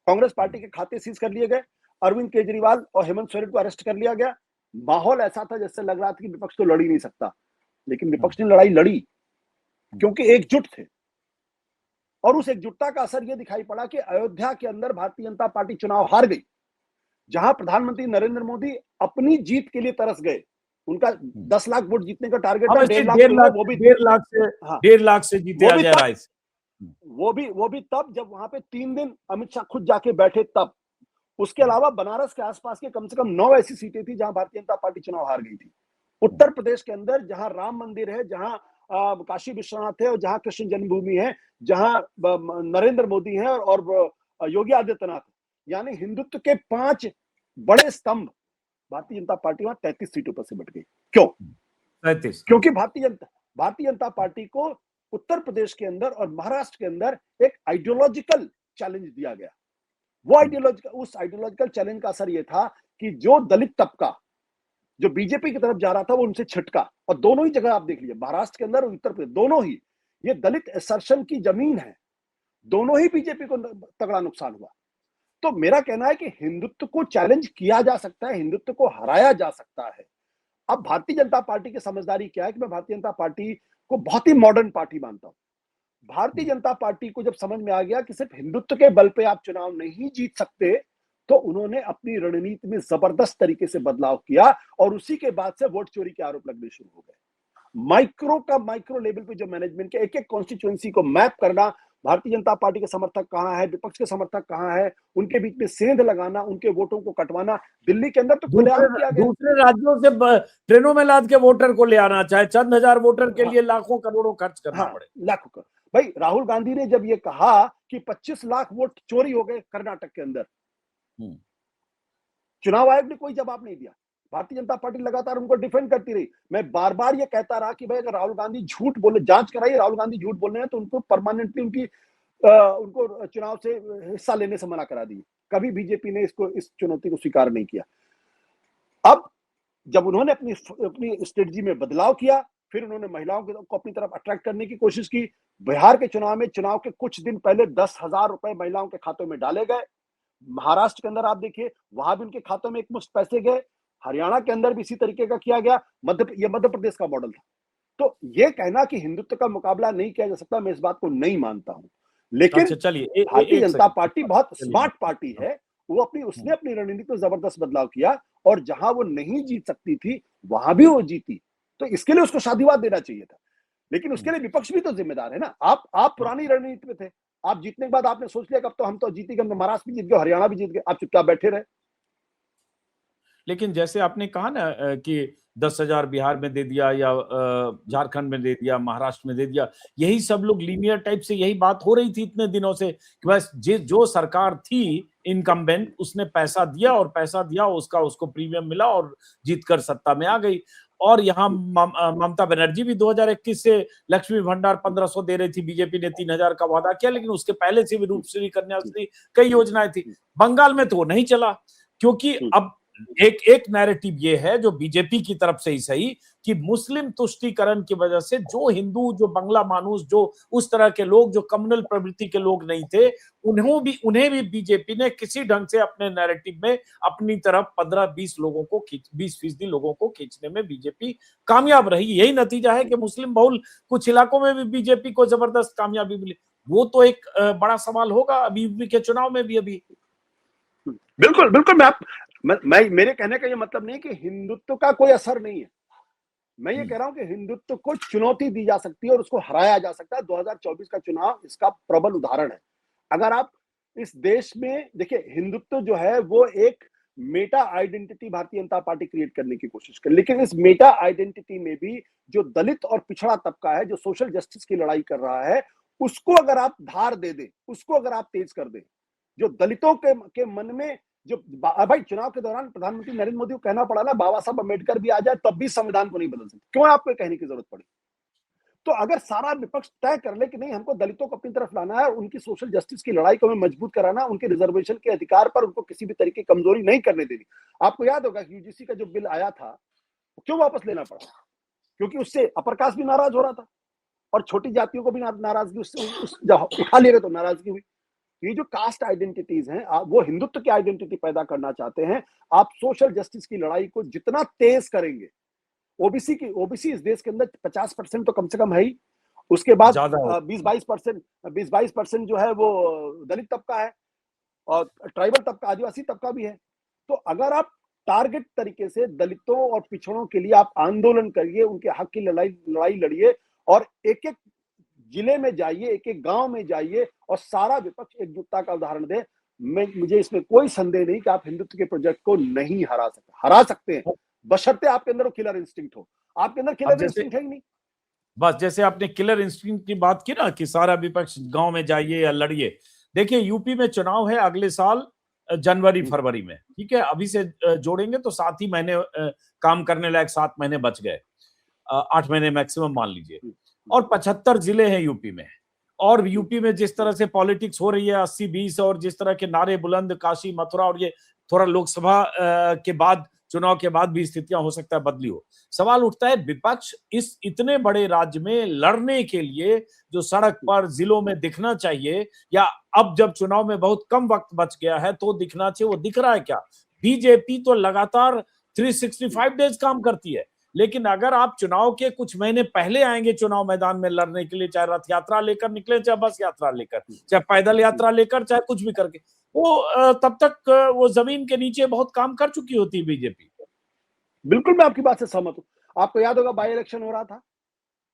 कांग्रेस पार्टी के खाते सीज कर लिए गए, अरविंद केजरीवाल और हेमंत सोरेन को अरेस्ट कर लिया गया। माहौल ऐसा था जैसे लग रहा था कि विपक्ष तो लड़ ही नहीं सकता, लेकिन विपक्ष ने लड़ाई लड़ी क्योंकि एकजुट थे। और उस एकजुटता का असर यह दिखाई पड़ा कि अयोध्या के अंदर भारतीय जनता पार्टी चुनाव हार गई, जहां प्रधानमंत्री नरेंद्र मोदी अपनी जीत के लिए तरस गए। उनका 10 लाख वोट जीतने का टारगेट था, 1.5 लाख तो वो भी 1.5 लाख से जीते अजय राय से। वो भी तब जब वहां पे 3 दिन अमित शाह खुद जाके बैठे तब। उसके अलावा बनारस के आसपास के कम से कम 9 ऐसी सीटें थी जहां भारतीय जनता पार्टी चुनाव हार गई थी। उत्तर प्रदेश के अंदर जहां राम मंदिर है, जहां काशी विश्वनाथ है, और जहां कृष्ण जन्मभूमि है, जहां नरेंद्र मोदी है और योगी आदित्यनाथ, यानी हिंदुत्व के 5 बड़े स्तंभ, भारतीय जनता पार्टी वहां 33 सीटों पर सिमट गई। क्यों? 33। क्योंकि भारतीय जनता पार्टी को उत्तर प्रदेश के अंदर और महाराष्ट्र के अंदर एक आइडियोलॉजिकल चैलेंज दिया गया। उस आइडियोलॉजिकल चैलेंज का असर यह था कि जो दलित तबका जो बीजेपी की तरफ जा रहा था वो उनसे छिटका। और दोनों ही जगह आप देख लीजिए, महाराष्ट्र के अंदर और उत्तर प्रदेश, दोनों ही ये दलित असर्शन की जमीन है, दोनों ही बीजेपी को तगड़ा नुकसान हुआ। तो मेरा कहना है कि हिंदुत्व को चैलेंज किया जा सकता है, हिंदुत्व को हराया जा सकता है। अब भारतीय जनता पार्टी की समझदारी क्या है कि मैं भारतीय जनता पार्टी को बहुत ही मॉडर्न पार्टी मानता हूं। भारतीय जनता पार्टी को जब समझ में आ गया कि सिर्फ हिंदुत्व के बल पे आप चुनाव नहीं जीत सकते, तो उन्होंने अपनी रणनीति में जबरदस्त तरीके से बदलाव किया, और उसी के बाद से वोट चोरी के आरोप लगने शुरू हो गए। माइक्रो लेवल पे जो मैनेजमेंट के एक एक कॉन्स्टिट्यूएंसी को मैप करना, भारतीय जनता पार्टी के समर्थक कहां है, विपक्ष के समर्थक कहां है, उनके बीच में सेंध लगाना, उनके वोटों को कटवाना, दिल्ली के अंदर तो खुलेआम किया गया। दूसरे राज्यों से ट्रेनों में लाद के वोटर को ले आना, चाहे चंद हजार वोटर के लिए लाखों करोड़ों खर्च करना पड़े। लाखों करोड़। भाई राहुल गांधी ने जब ये कहा कि 25 लाख वोट चोरी हो गए कर्नाटक के अंदर, चुनाव आयोग ने कोई जवाब नहीं दिया। भारतीय जनता पार्टी लगातार उनको डिफेंड करती रही। मैं बार बार ये कहता रहा कि भाई अगर राहुल गांधी झूठ बोले, जांच कराइए, राहुल गांधी झूठ बोल रहे हैं तो उनको परमानेंटली उनको चुनाव से हिस्सा लेने से मना करा दिए। कभी बीजेपी ने इस चुनौती को स्वीकार नहीं किया। अब जब उन्होंने अपनी स्ट्रेटजी में बदलाव किया, फिर उन्होंने महिलाओं को अपनी तरफ अट्रैक्ट करने की कोशिश की। बिहार के चुनाव के कुछ दिन पहले 10,000 रुपए महिलाओं के खातों में डाले गए। महाराष्ट्र के अंदर आप देखिए, वहां भी उनके खातों में एक मुश्त पैसे गए। हरियाणा के अंदर भी इसी तरीके का किया गया। मध्य प्रदेश का मॉडल था। तो ये कहना कि हिंदुत्व का मुकाबला नहीं किया जा सकता, मैं इस बात को नहीं मानता हूं। लेकिन चलिए, भारतीय जनता पार्टी बहुत स्मार्ट पार्टी है। उसने अपनी रणनीति में जबरदस्त बदलाव किया, और जहां वो नहीं जीत सकती थी वहां भी वो जीती। तो इसके लिए उसको शादीवाद देना चाहिए था। लेकिन उसके लिए विपक्ष भी तो जिम्मेदार है ना। आप पुरानी रणनीति में थे, आप जीतने के बाद आपने सोच लिया कि अब तो हम तो जीतेंगे, हम तो महाराष्ट्र भी जीत गए, हरियाणा भी जीत गए, आप चुपचाप बैठे रहे। लेकिन जैसे आपने कहा ना कि 10,000 बिहार में दे दिया या झारखंड में दे दिया, महाराष्ट्र में दे दिया, यही सब लोग लीनियर टाइप से यही बात हो रही थी इतने दिनों से कि बस जो सरकार थी इनकम्बेंट उसने पैसा दिया और पैसा दिया उसका उसको प्रीमियम मिला और जीतकर सत्ता में आ गई। और यहाँ ममता बनर्जी भी 2021 से लक्ष्मी भंडार 1500 दे रही थी, बीजेपी ने 3,000 का वादा किया, लेकिन उसके पहले से भी रूपश्री कन्याश्री कई योजनाएं थी। बंगाल में तो वो नहीं चला क्योंकि अब एक नैरेटिव ये है जो बीजेपी की तरफ से ही सही कि मुस्लिम तुष्टीकरण की वजह से जो हिंदू, जो बंगला मानुस, जो उस तरह के लोग जो कम्युनल प्रवृत्ति के लोग नहीं थे, उन्हें भी बीजेपी ने किसी ढंग से अपने नैरेटिव में अपनी तरफ 15-20 लोगों को 20% लोगों को खींचने में बीजेपी कामयाब रही। यही नतीजा है कि मुस्लिम बहुल कुछ इलाकों में भी बीजेपी को जबरदस्त कामयाबी मिली। वो तो एक बड़ा सवाल होगा अभी यूपी के चुनाव में भी। अभी बिल्कुल बिल्कुल, मैं मेरे कहने का ये मतलब नहीं कि हिंदुत्व का कोई असर नहीं है। मैं ये कह रहा हूं कि हिंदुत्व को चुनौती दी जा सकती है और उसको हराया जा सकता है। 2024 का चुनाव इसका प्रबल उदाहरण है। अगर आप इस देश में देखिए, हिंदुत्व जो है वो एक Meta identity Bharatiya Janata party create करने की कोशिश कर, लेकिन इस मेटा आइडेंटिटी में भी जो दलित और पिछड़ा तबका है, जो सोशल जस्टिस की लड़ाई कर रहा है, उसको अगर आप धार दे दें, उसको अगर आप तेज कर दें, जो दलितों के मन में जो भाई चुनाव के दौरान प्रधानमंत्री नरेंद्र मोदी को कहना पड़ा ना, बाबा साहब अम्बेडकर भी आ जाए तब भी संविधान को नहीं बदल सकते, क्यों आपको कहने की जरूरत पड़ी? तो अगर सारा विपक्ष तय कर ले कि नहीं, हमको दलितों को अपनी तरफ लाना है और उनकी सोशल जस्टिस की लड़ाई को हमें मजबूत कराना, उनके रिजर्वेशन के अधिकार पर उनको किसी भी तरीके की कमजोरी नहीं करने देनी। आपको याद होगा यूजीसी का जो बिल आया था क्यों वापस लेना पड़ा? क्योंकि उससे अपर कास्ट भी नाराज हो रहा था और छोटी जातियों को भी नाराजगी उससे उठा ले गए तो नाराजगी हुई। ये जो कास्ट आइडेंटिटीज हैं, वो हिंदुत्व की आइडेंटिटी पैदा करना चाहते हैं। आप सोशल जस्टिस की लड़ाई को जितना तेज करेंगे, ओबीसी इस देश के अंदर 50% तो कम से कम है ही, उसके बाद 20-22% जो है वो दलित तबका है और ट्राइबल तबका, आदिवासी तबका भी है। तो अगर आप टारगेट तरीके से दलितों और पिछड़ों के लिए आप आंदोलन करिए, उनके हक की लड़ाई लड़िए और एक एक जिले में जाइए, एक एक गांव में जाइए और सारा विपक्ष एकजुटता का उदाहरण दे, मुझे इसमें कोई संदेह नहीं कि आप हिंदुत्व के प्रोजेक्ट को नहीं हरा सकते हैं, बशर्ते आपके अंदर वो किलर इंस्टिंक्ट हो। आपके अंदर किलर इंस्टिंक्ट है ही नहीं। बस जैसे आपने किलर इंस्टिंक्ट की बात की ना कि सारा विपक्ष गांव में जाइए या लड़िए, देखिए यूपी में चुनाव है अगले साल जनवरी फरवरी में, ठीक है, अभी से जोड़ेंगे तो 7 ही महीने काम करने लायक 7 महीने बच गए, 8 महीने मैक्सिमम मान लीजिए, और 75 जिले हैं यूपी में। और यूपी में जिस तरह से पॉलिटिक्स हो रही है 80-20 और जिस तरह के नारे बुलंद, काशी मथुरा, और ये थोड़ा लोकसभा के बाद, चुनाव के बाद भी स्थितियां हो सकता है बदली हो। सवाल उठता है विपक्ष इस इतने बड़े राज्य में लड़ने के लिए जो सड़क पर जिलों में दिखना चाहिए, या अब जब चुनाव में बहुत कम वक्त बच गया है तो दिखना चाहिए, वो दिख रहा है क्या? बीजेपी तो लगातार 365 डेज काम करती है, लेकिन अगर आप चुनाव के कुछ महीने पहले आएंगे चुनाव मैदान में लड़ने के लिए, चाहे रथ यात्रा लेकर निकले, चाहे बस यात्रा लेकर, चाहे पैदल यात्रा लेकर, चाहे कुछ भी करके, वो तब तक वो जमीन के नीचे बहुत काम कर चुकी होती है बीजेपी। बिल्कुल मैं आपकी बात से सहमत हूं। आपको याद होगा बाई इलेक्शन हो रहा था,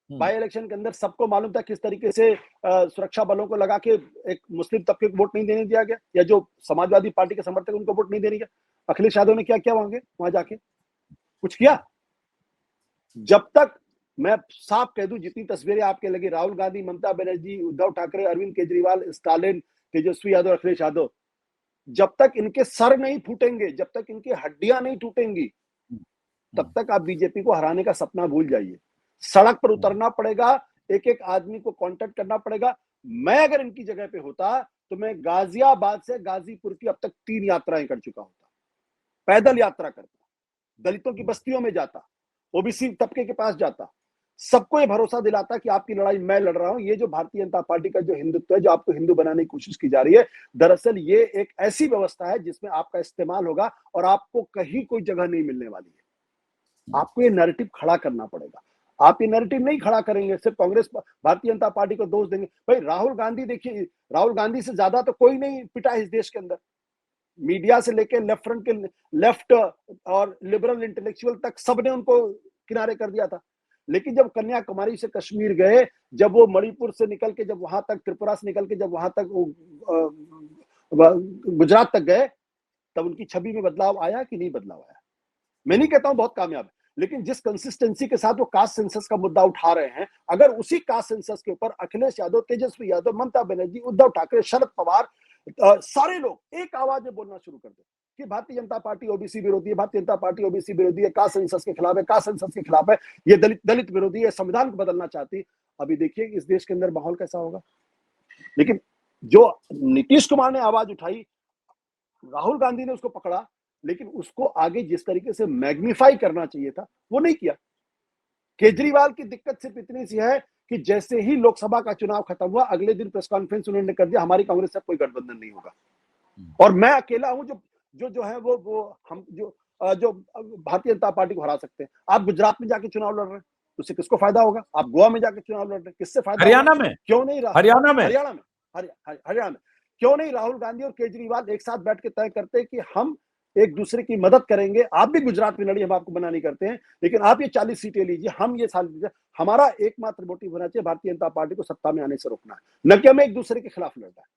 बाई इलेक्शन के अंदर सबको मालूम था किस तरीके से सुरक्षा बलों को लगा के एक मुस्लिम तबके को वोट नहीं देने दिया गया, या जो समाजवादी पार्टी के समर्थक उनको वोट नहीं देने गया। अखिलेश यादव ने क्या किया वहां जाके? कुछ किया? जब तक, मैं साफ कह दूं, जितनी तस्वीरें आपके लगी, राहुल गांधी, ममता बनर्जी, उद्धव ठाकरे, अरविंद केजरीवाल, स्टालिन, तेजस्वी यादव, अखिलेश यादव, जब तक इनके सर नहीं फूटेंगे, जब तक इनकी हड्डियां नहीं टूटेंगी, तब तक आप बीजेपी को हराने का सपना भूल जाइए। सड़क पर उतरना पड़ेगा, एक एक आदमी को कांटेक्ट करना पड़ेगा। मैं अगर इनकी जगह पे होता तो मैं गाजियाबाद से गाजीपुर की अब तक 3 यात्राएं कर चुका होता, पैदल यात्रा करता, दलितों की बस्तियों में जाता, ओबीसी तबके के पास जाता, सबको ये भरोसा दिलाता कि आपकी लड़ाई मैं लड़ रहा हूं। ये जो भारतीय जनता पार्टी का जो हिंदुत्व है, जो आपको हिंदू बनाने की कोशिश की जा रही है, दरअसल ये एक ऐसी व्यवस्था है जिसमें आपका इस्तेमाल होगा और आपको कहीं कोई जगह नहीं मिलने वाली है। आपको ये नैरेटिव खड़ा करना पड़ेगा। आप ये नैरेटिव नहीं खड़ा करेंगे, सिर्फ कांग्रेस, भारतीय जनता पार्टी को दोष देंगे। भाई राहुल गांधी देखिए, राहुल गांधी से ज्यादा तो कोई नहीं पिटा इस देश के अंदर, मीडिया से लेकर लेफ्ट फ्रंट के लेफ्ट और लिबरल इंटेलेक्चुअल तक सबने उनको किनारे कर दिया था। लेकिन जब कन्याकुमारी से कश्मीर गए, जब वो मणिपुर से निकल के जब वहां तक, त्रिपुरा से निकल के जब वहां तक गुजरात तक गए, तब उनकी छवि में बदलाव आया कि नहीं बदलाव आया? मैं नहीं कहता हूं बहुत कामयाब है, लेकिन जिस कंसिस्टेंसी के साथ वो कास्ट सेंसस का मुद्दा उठा रहे हैं, अगर उसी कास्ट सेंसस के ऊपर अखिलेश यादव, तेजस्वी यादव, ममता बनर्जी, उद्धव ठाकरे, शरद पवार, सारे लोग एक आवाज में बोलना शुरू कर दे कि भारतीय जनता पार्टी ओबीसी विरोधी है, भारतीय जनता पार्टी ओबीसी विरोधी है, कास्ट सेंसस के खिलाफ है, कास्ट सेंसस के खिलाफ है, ये दलित विरोधी है, संविधान को बदलना चाहती, अभी देखिए इस देश के अंदर माहौल कैसा होगा। लेकिन जो नीतीश कुमार ने आवाज उठाई, राहुल गांधी ने उसको पकड़ा, लेकिन उसको आगे जिस तरीके से मैग्नीफाई करना चाहिए था वो नहीं किया। केजरीवाल की दिक्कत सिर्फ इतनी सी है कि जैसे ही लोकसभा का चुनाव खत्म हुआ, अगले दिन प्रेस कॉन्फ्रेंस उन्होंने कर दिया, हमारी कांग्रेस से कोई गठबंधन नहीं होगा और मैं अकेला हूं जो है वो हम जो भारतीय जनता पार्टी को हरा सकते हैं। आप गुजरात में जाके चुनाव लड़ रहे हैं, उससे किसको फायदा होगा? आप गोवा में जाके चुनाव लड़ रहे हैं, किससे फायदा? हरियाणा में क्यों नहीं? हरियाणा में हरियाणा में क्यों नहीं राहुल गांधी और केजरीवाल एक साथ बैठ के तय करते कि हम एक दूसरे की मदद करेंगे? आप भी गुजरात में लड़िए, हम आपको मना नहीं करते हैं, लेकिन आप ये 40 सीटें लीजिए, हम ये साल लीजिए। हमारा एकमात्र मोटिव होना चाहिए भारतीय जनता पार्टी को सत्ता में आने से रोकना है, न कि हमें एक दूसरे के खिलाफ लड़ना है।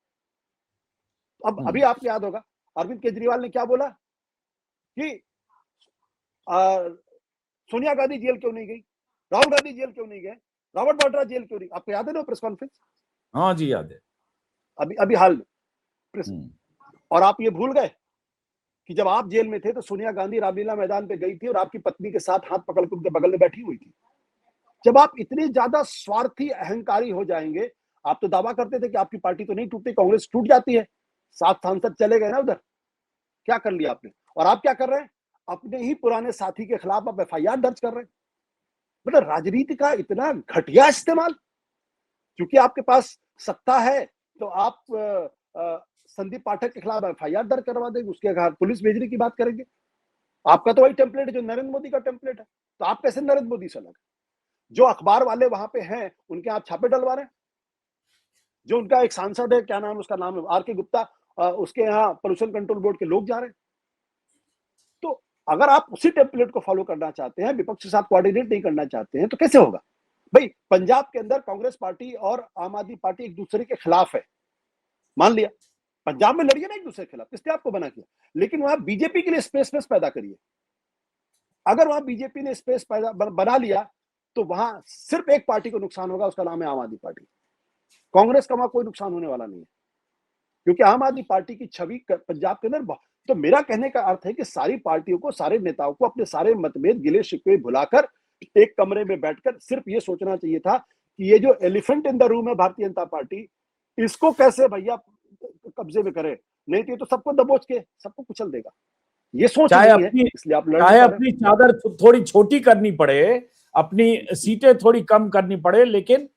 अब अभी आपको याद होगा अरविंद केजरीवाल ने क्या बोला कि सोनिया गांधी जेल क्यों नहीं गई, राहुल गांधी जेल क्यों नहीं गए, रॉबर्ट वाड्रा जेल क्यों नहीं? आपको याद है ना प्रेस कॉन्फ्रेंस? हाँ जी याद है, अभी हाल में। और आप ये भूल गए कि जब आप जेल में थे तो सोनिया गांधी रामलीला मैदान पे गई थी और आपकी पत्नी के साथ हाथ पकड़ के उनके बगल में बैठी हुई थी। जब आप इतने ज्यादा स्वार्थी अहंकारी हो जाएंगे, आप तो दावा करते थे कि आपकी पार्टी तो नहीं टूटती, कांग्रेस टूट जाती है, 7 सांसद चले गए ना उधर, क्या कर लिया आपने? और आप क्या कर रहे हैं? अपने ही पुराने साथी के खिलाफ आप एफआईआर दर्ज कर रहे हैं। मतलब राजनीति का इतना घटिया इस्तेमाल, क्योंकि आपके पास सत्ता है तो आप संदीप पाठक के खिलाफ एफआईआर दर्ज करवा देंगे, उसके खिलाफ पुलिस भेजने की बात करेंगे। आपका तो वही टेम्पलेट है जो नरेंद्र मोदी का टेम्पलेट है, तो आप कैसे नरेंद्र मोदी से अलग? जो अखबार वाले वहां पे हैं उनके आप छापे डलवा रहे हैं। जो उनका एक सांसद है, क्या नाम उसका नाम है, आर के गुप्ता, उसके यहाँ पोल्यूशन कंट्रोल बोर्ड के लोग जा रहे हैं। तो अगर आप उसी टेम्पलेट को फॉलो करना चाहते हैं, विपक्ष के साथ कोऑर्डिनेट नहीं करना चाहते हैं, तो कैसे होगा भाई? पंजाब के अंदर कांग्रेस पार्टी और आम आदमी पार्टी एक दूसरे के खिलाफ है, मान लिया, पंजाब में लड़िए ना एक दूसरे के खिलाफ, किसने आपको बना किया? लेकिन वहां बीजेपी के लिए स्पेस पैदा करिए। अगर वहां बीजेपी ने स्पेस पैदा बना लिया तो वहां सिर्फ एक पार्टी को नुकसान होगा, उसका नाम है आम आदमी पार्टी। कांग्रेस का वहां कोई नुकसान होने वाला नहीं है, क्योंकि आम आदमी पार्टी की छवि पंजाब के अंदर। तो मेरा कहने का अर्थ है कि सारी पार्टियों को, सारे नेताओं को अपने सारे मतभेद, गिले शिकवे भुलाकर एक कमरे में बैठकर सिर्फ ये सोचना चाहिए था कि ये जो एलिफेंट इन द रूम है भारतीय जनता पार्टी, इसको कैसे भैया कब्जे में करे, नहीं तो सबको दबोच के सबको कुचल देगा। ये सोच चाहे नहीं है, इसलिए आप अपनी चादर थोड़ी छोटी करनी पड़े, अपनी सीटें थोड़ी कम करनी पड़े, लेकिन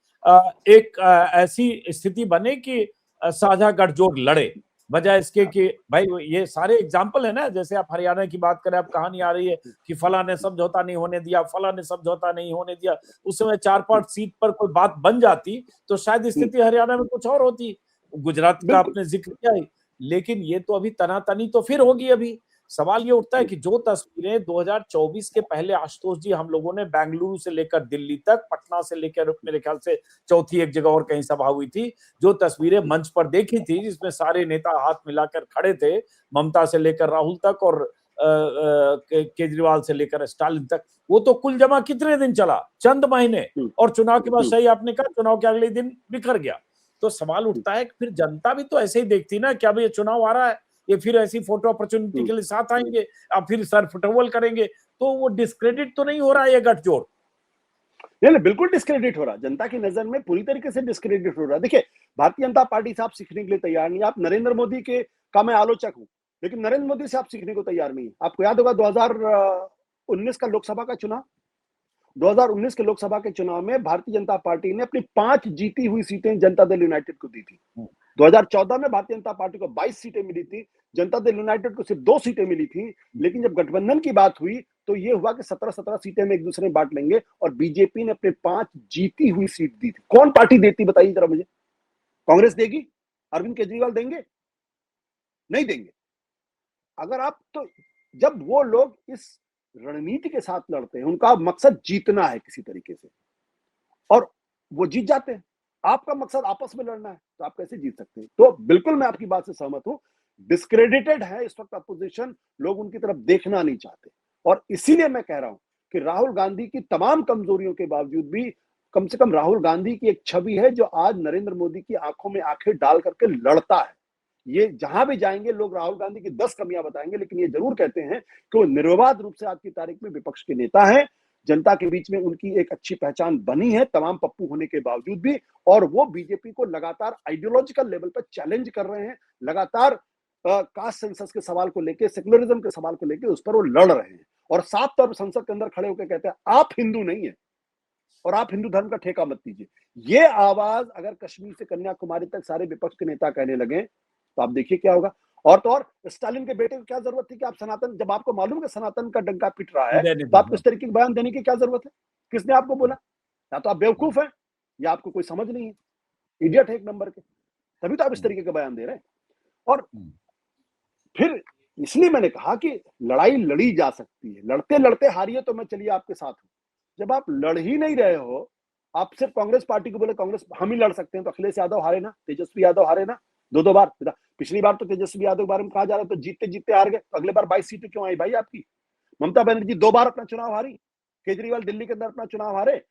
एक ऐसी स्थिति बने कि साझा गठजोड़ लड़े, बजाय इसके कि भाई ये सारे एग्जाम्पल है ना, जैसे आप हरियाणा की बात करें, आप कहानी आ रही है कि फला ने समझौता नहीं होने दिया, फला ने समझौता नहीं होने दिया। उस समय 4-5 सीट पर कोई बात बन जाती तो शायद स्थिति हरियाणा में कुछ और होती। गुजरात का आपने जिक्र किया ही, लेकिन ये तो अभी तनातनी तो फिर होगी। अभी सवाल ये उठता है कि जो तस्वीरें 2024 के पहले, आशुतोष जी, हम लोगों ने बेंगलुरु से लेकर दिल्ली तक, पटना से लेकर मेरे ख्याल से चौथी एक जगह और कहीं सभा हुई थी, जो तस्वीरें मंच पर देखी थी जिसमें सारे नेता हाथ मिलाकर खड़े थे, ममता से लेकर राहुल तक और केजरीवाल से लेकर स्टालिन तक, वो तो कुल जमा कितने दिन चला? चंद महीने। और चुनाव के बाद, सही आपने कहा, चुनाव के अगले दिन बिखर गया। तो सवाल उठता है कि फिर जनता भी तो ऐसे ही देखती ना, क्या भाई ये चुनाव आ रहा है, ये फिर ऐसी फोटो अपॉर्चुनिटी के लिए साथ आएंगे, अब फिर सर फुटबॉल करेंगे, तो वो डिस्क्रेडिट तो नहीं हो रहा है ये गठजोड़? नहीं, बिल्कुल डिस्क्रेडिट हो रहा, जनता की नजर में पूरी तरीके से डिस्क्रेडिट हो रहा है। देखिए, भारतीय जनता पार्टी से आप सीखने के लिए तैयार नहीं। आप नरेंद्र मोदी के का मैं आलोचक हूं, लेकिन नरेंद्र मोदी से आप सीखने को तैयार नहीं है। आपको याद होगा 2019 का लोकसभा का चुनाव, 2019 के लोकसभा के चुनाव में भारतीय जनता पार्टी ने अपनी 5 जीती हुई सीटें जनता दल यूनाइटेड को दी थी। 2014 में भारतीय जनता पार्टी को 22 सीटें मिली थी, जनता दल यूनाइटेड को सिर्फ 2 सीटें मिली थी। लेकिन जब गठबंधन की बात हुई तो ये हुआ कि 17-17 सीटें में एक दूसरे में बांट लेंगे, और बीजेपी ने अपने 5 जीती हुई सीट दी थी। कौन पार्टी देती, बताइए जरा मुझे? कांग्रेस देगी? अरविंद केजरीवाल देंगे? नहीं देंगे। अगर आप तो, जब वो लोग इस रणनीति के साथ लड़ते हैं, उनका मकसद जीतना है किसी तरीके से, और वो जीत जाते हैं। आपका मकसद आपस में लड़ना है, तो आप कैसे जीत सकते हैं? तो बिल्कुल मैं आपकी बात से सहमत हूं, डिस्क्रेडिटेड है इस वक्त अपोजिशन, लोग उनकी तरफ देखना नहीं चाहते। और इसीलिए मैं कह रहा हूं कि राहुल गांधी की तमाम कमजोरियों के बावजूद भी कम से कम राहुल गांधी की एक छवि है जो आज नरेंद्र मोदी की आंखों में आंखें डाल करके लड़ता है। ये जहां भी जाएंगे लोग राहुल गांधी की 10 कमियां बताएंगे, लेकिन ये जरूर कहते हैं कि वो निर्विवाद रूप से आज की तारीख में विपक्ष के नेता हैं। जनता के बीच में उनकी एक अच्छी पहचान बनी है तमाम पप्पू होने के बावजूद भी, और वो बीजेपी को लगातार आइडियोलॉजिकल लेवल पर चैलेंज कर रहे हैं। लगातार कास्ट सेंसस के सवाल को लेकर, सेकुलरिज्म के सवाल को लेकर उस पर वो लड़ रहे हैं और साफ तौर पर संसद के अंदर खड़े होकर कहते हैं आप हिंदू नहीं है और आप हिंदू धर्म का ठेका मत दीजिए। ये आवाज अगर कश्मीर से कन्याकुमारी तक सारे विपक्ष के नेता कहने लगे तो आप देखिए क्या होगा। और तो और स्टालिन के बेटे को क्या जरूरत थी कि आप सनातन, जब आपको मालूम है सनातन का डंका पिट रहा है तो आपको इस तरीके के बयान देने की क्या जरूरत है? किसने आपको बोला? या तो आप बेवकूफ हैं या आपको कोई समझ नहीं है, इडियट है एक नंबर के, तभी तो आप इस तरीके का बयान दे रहे हैं। और फिर इसलिए मैंने कहा कि लड़ाई लड़ी जा सकती है, लड़ते लड़ते हारिए तो मैं चलिए आपके साथ हूं। जब आप लड़ ही नहीं रहे हो, आप सिर्फ कांग्रेस पार्टी को बोले कांग्रेस हम ही लड़ सकते हैं, तो अखिलेश यादव हारे ना, तेजस्वी यादव हारे ना, दो बार। पिछली बार तो तेजस्वी यादव के बारे में कहा जा रहा था जीतते जीतते हार गए, तो अगले बार 22 सीटें क्यों आई भाई आपकी? ममता बनर्जी 2 बार अपना चुनाव हारी, केजरीवाल दिल्ली के अंदर अपना चुनाव हारे।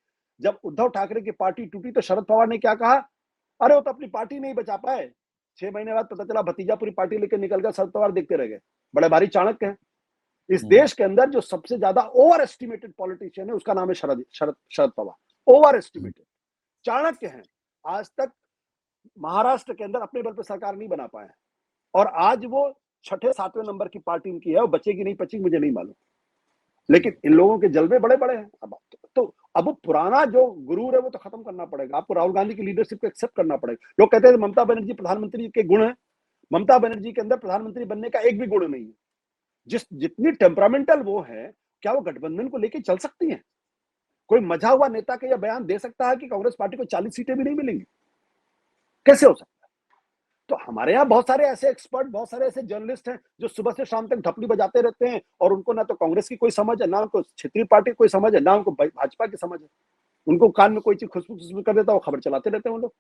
जब उद्धव ठाकरे की पार्टी टूटी तो शरद पवार ने क्या कहा? अरे वो तो अपनी पार्टी नहीं बचा पाए, 6 महीने बाद पता चला भतीजा पूरी पार्टी लेकर निकल गया, शरद पवार देखते रह गए। बड़े भारी चाणक्य हैं। इस देश के अंदर जो सबसे ज्यादा ओवर एस्टिमेटेड पॉलिटिशियन है उसका नाम है शरद पवार। ओवर एस्टिमेटेड चाणक्य हैं। आज तक महाराष्ट्र के अंदर अपने बल पर सरकार नहीं बना पाए और आज वो 6-7वें नंबर की पार्टी इनकी है, वो बचेगी नहीं बचेगी मुझे नहीं मालूम, लेकिन इन लोगों के जलवे बड़े बड़े हैं। अब पुराना जो गुरूर है वो तो खत्म करना पड़ेगा। आपको राहुल गांधी की लीडरशिप को एक्सेप्ट करना पड़ेगा। लोग कहते हैं ममता बनर्जी प्रधानमंत्री के गुण है, ममता बनर्जी के अंदर प्रधानमंत्री बनने का एक भी गुण नहीं है। जितनी टेम्परामेंटल वो है, क्या वो गठबंधन को लेके चल सकती हैं? कोई मजा हुआ नेता का यह बयान दे सकता है कि कांग्रेस पार्टी को 40 सीटें भी नहीं मिलेंगी? कैसे हो सकता है? तो हमारे यहाँ बहुत सारे ऐसे एक्सपर्ट, बहुत सारे ऐसे जर्नलिस्ट हैं जो सुबह से शाम तक ढपली बजाते रहते हैं और उनको ना तो कांग्रेस की कोई समझ है, ना उनको क्षेत्रीय पार्टी की कोई समझ है, ना उनको भाजपा की समझ है। उनको कान में कोई चीज खुशबू कर देता है, वो खबर चलाते रहते हैं वो लोग।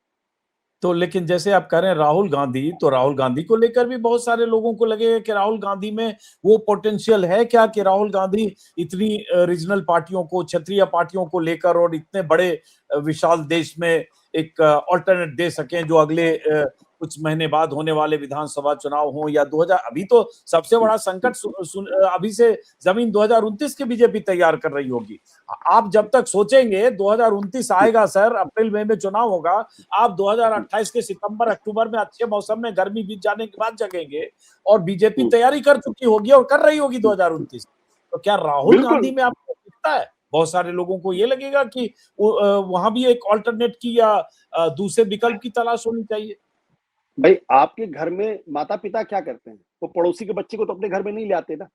तो लेकिन जैसे आप कह रहे हैं राहुल गांधी, तो राहुल गांधी को लेकर भी बहुत सारे लोगों को लगेगा कि राहुल गांधी में वो पोटेंशियल है क्या कि राहुल गांधी इतनी रीजनल पार्टियों को, क्षेत्रीय पार्टियों को लेकर और इतने बड़े विशाल देश में एक ऑल्टरनेट दे सकें जो अगले कुछ महीने बाद होने वाले विधानसभा चुनाव हो या 2000, अभी तो सबसे बड़ा संकट अभी से जमीन 2029 की बीजेपी तैयार कर रही होगी। आप जब तक सोचेंगे 2029 आएगा सर, अप्रैल मई में चुनाव होगा, आप 2028 के सितंबर अक्टूबर में अच्छे मौसम में गर्मी बीत जाने के बाद जगेंगे और बीजेपी तैयारी कर चुकी होगी और कर रही होगी 2029। तो क्या राहुल गांधी में आपको दिखता है? बहुत सारे लोगों को ये लगेगा कि वहां भी एक ऑल्टरनेट की या दूसरे विकल्प की तलाश होनी चाहिए। भाई आपके घर में माता पिता क्या करते हैं? वो पड़ोसी के बच्चे को तो अपने घर में नहीं ले आते ना,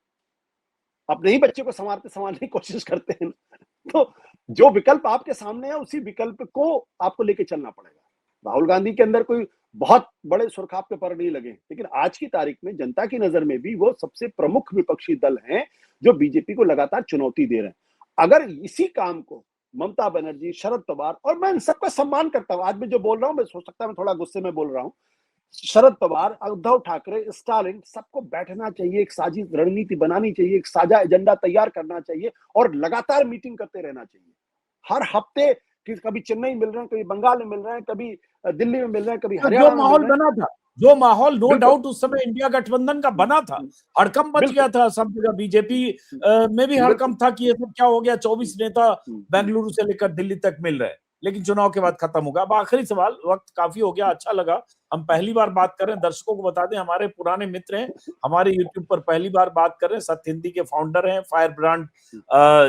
अपने ही बच्चे को संवारने की कोशिश करते हैं ना। तो जो विकल्प आपके सामने है उसी विकल्प को आपको लेके चलना पड़ेगा। राहुल गांधी के अंदर कोई बहुत बड़े सुरखाब के पर नहीं लगे, लेकिन आज की तारीख में जनता की नजर में भी वो सबसे प्रमुख विपक्षी दल हैं जो बीजेपी को लगातार चुनौती दे रहे हैं। अगर इसी काम को ममता बनर्जी, शरद पवार, और मैं इन सबका सम्मान करता हूं, आज मैं जो बोल रहा हूं मैं हो सकता है मैं थोड़ा गुस्से में बोल रहा हूं, शरद पवार, उद्धव ठाकरे, स्टालिन, सबको बैठना चाहिए, एक साजिश रणनीति बनानी चाहिए, एक साझा एजेंडा तैयार करना चाहिए और लगातार मीटिंग करते रहना चाहिए। हर हफ्ते कभी चेन्नई मिल रहे हैं, कभी बंगाल में मिल रहे हैं, कभी दिल्ली में मिल रहे हैं, कभी हरियाणा में माहौल मिल रहे हैं। बना था, जो माहौल नो डाउट उस समय इंडिया गठबंधन का बना था, हड़कंप मच गया था सब जगह। बीजेपी में भी हड़कंप था कि ये सब क्या हो गया, 24 नेता बेंगलुरु से लेकर दिल्ली तक मिल रहे हैं, लेकिन चुनाव के बाद खत्म होगा। अब आखिरी सवाल, वक्त काफी हो गया, अच्छा लगा हम पहली बार बात कर रहे हैं, दर्शकों को बता दें हमारे पुराने मित्र हैं, हमारे यूट्यूब पर पहली बार बात कर रहे हैं, सत्य हिंदी के फाउंडर हैं, फायर ब्रांड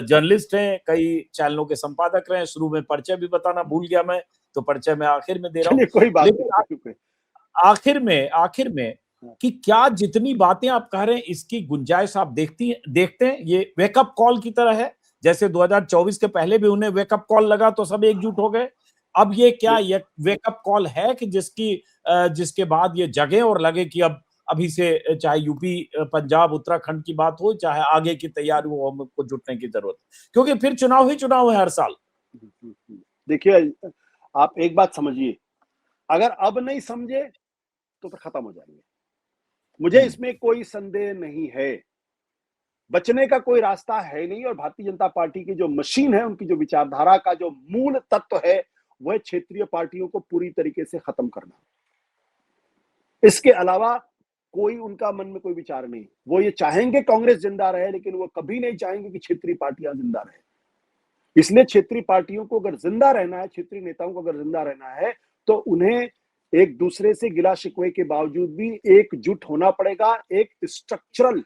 जर्नलिस्ट हैं, कई चैनलों के संपादक रहे हैं। शुरू में परिचय भी बताना भूल गया मैं, तो परिचय मैं आखिर में दे रहा हूँ। कोई बात नहीं। आखिर में कि क्या जितनी बातें आप कह रहे हैं इसकी गुंजाइश आप देखते हैं ये वेकअप कॉल की तरह है? जैसे 2024 के पहले भी उन्हें वेकअप कॉल लगा तो सब एकजुट हो गए, अब ये क्या ये वेकअप कॉल है कि जिसके बाद ये जगे और लगे कि अब अभी से चाहे यूपी, पंजाब, उत्तराखंड की बात हो, चाहे आगे की तैयारी हो, हमको जुटने की जरूरत, क्योंकि फिर चुनाव ही चुनाव है हर साल। देखिए, आप एक बात समझिए, अगर अब नहीं समझे तो फिर खत्म हो जाएंगे। मुझे इसमें कोई संदेह नहीं है बचने का कोई रास्ता है नहीं। और भारतीय जनता पार्टी की जो मशीन है, उनकी जो विचारधारा का जो मूल तत्व है, वह क्षेत्रीय पार्टियों को पूरी तरीके से खत्म करना। इसके अलावा कोई उनका मन में कोई विचार नहीं। वो ये चाहेंगे कांग्रेस जिंदा रहे, लेकिन वो कभी नहीं चाहेंगे कि क्षेत्रीय पार्टियां जिंदा रहे। इसलिए क्षेत्रीय पार्टियों को अगर जिंदा रहना है, क्षेत्रीय नेताओं को अगर जिंदा रहना है, तो उन्हें एक दूसरे से गिला शिकवे के बावजूद भी एकजुट होना पड़ेगा। एक स्ट्रक्चरल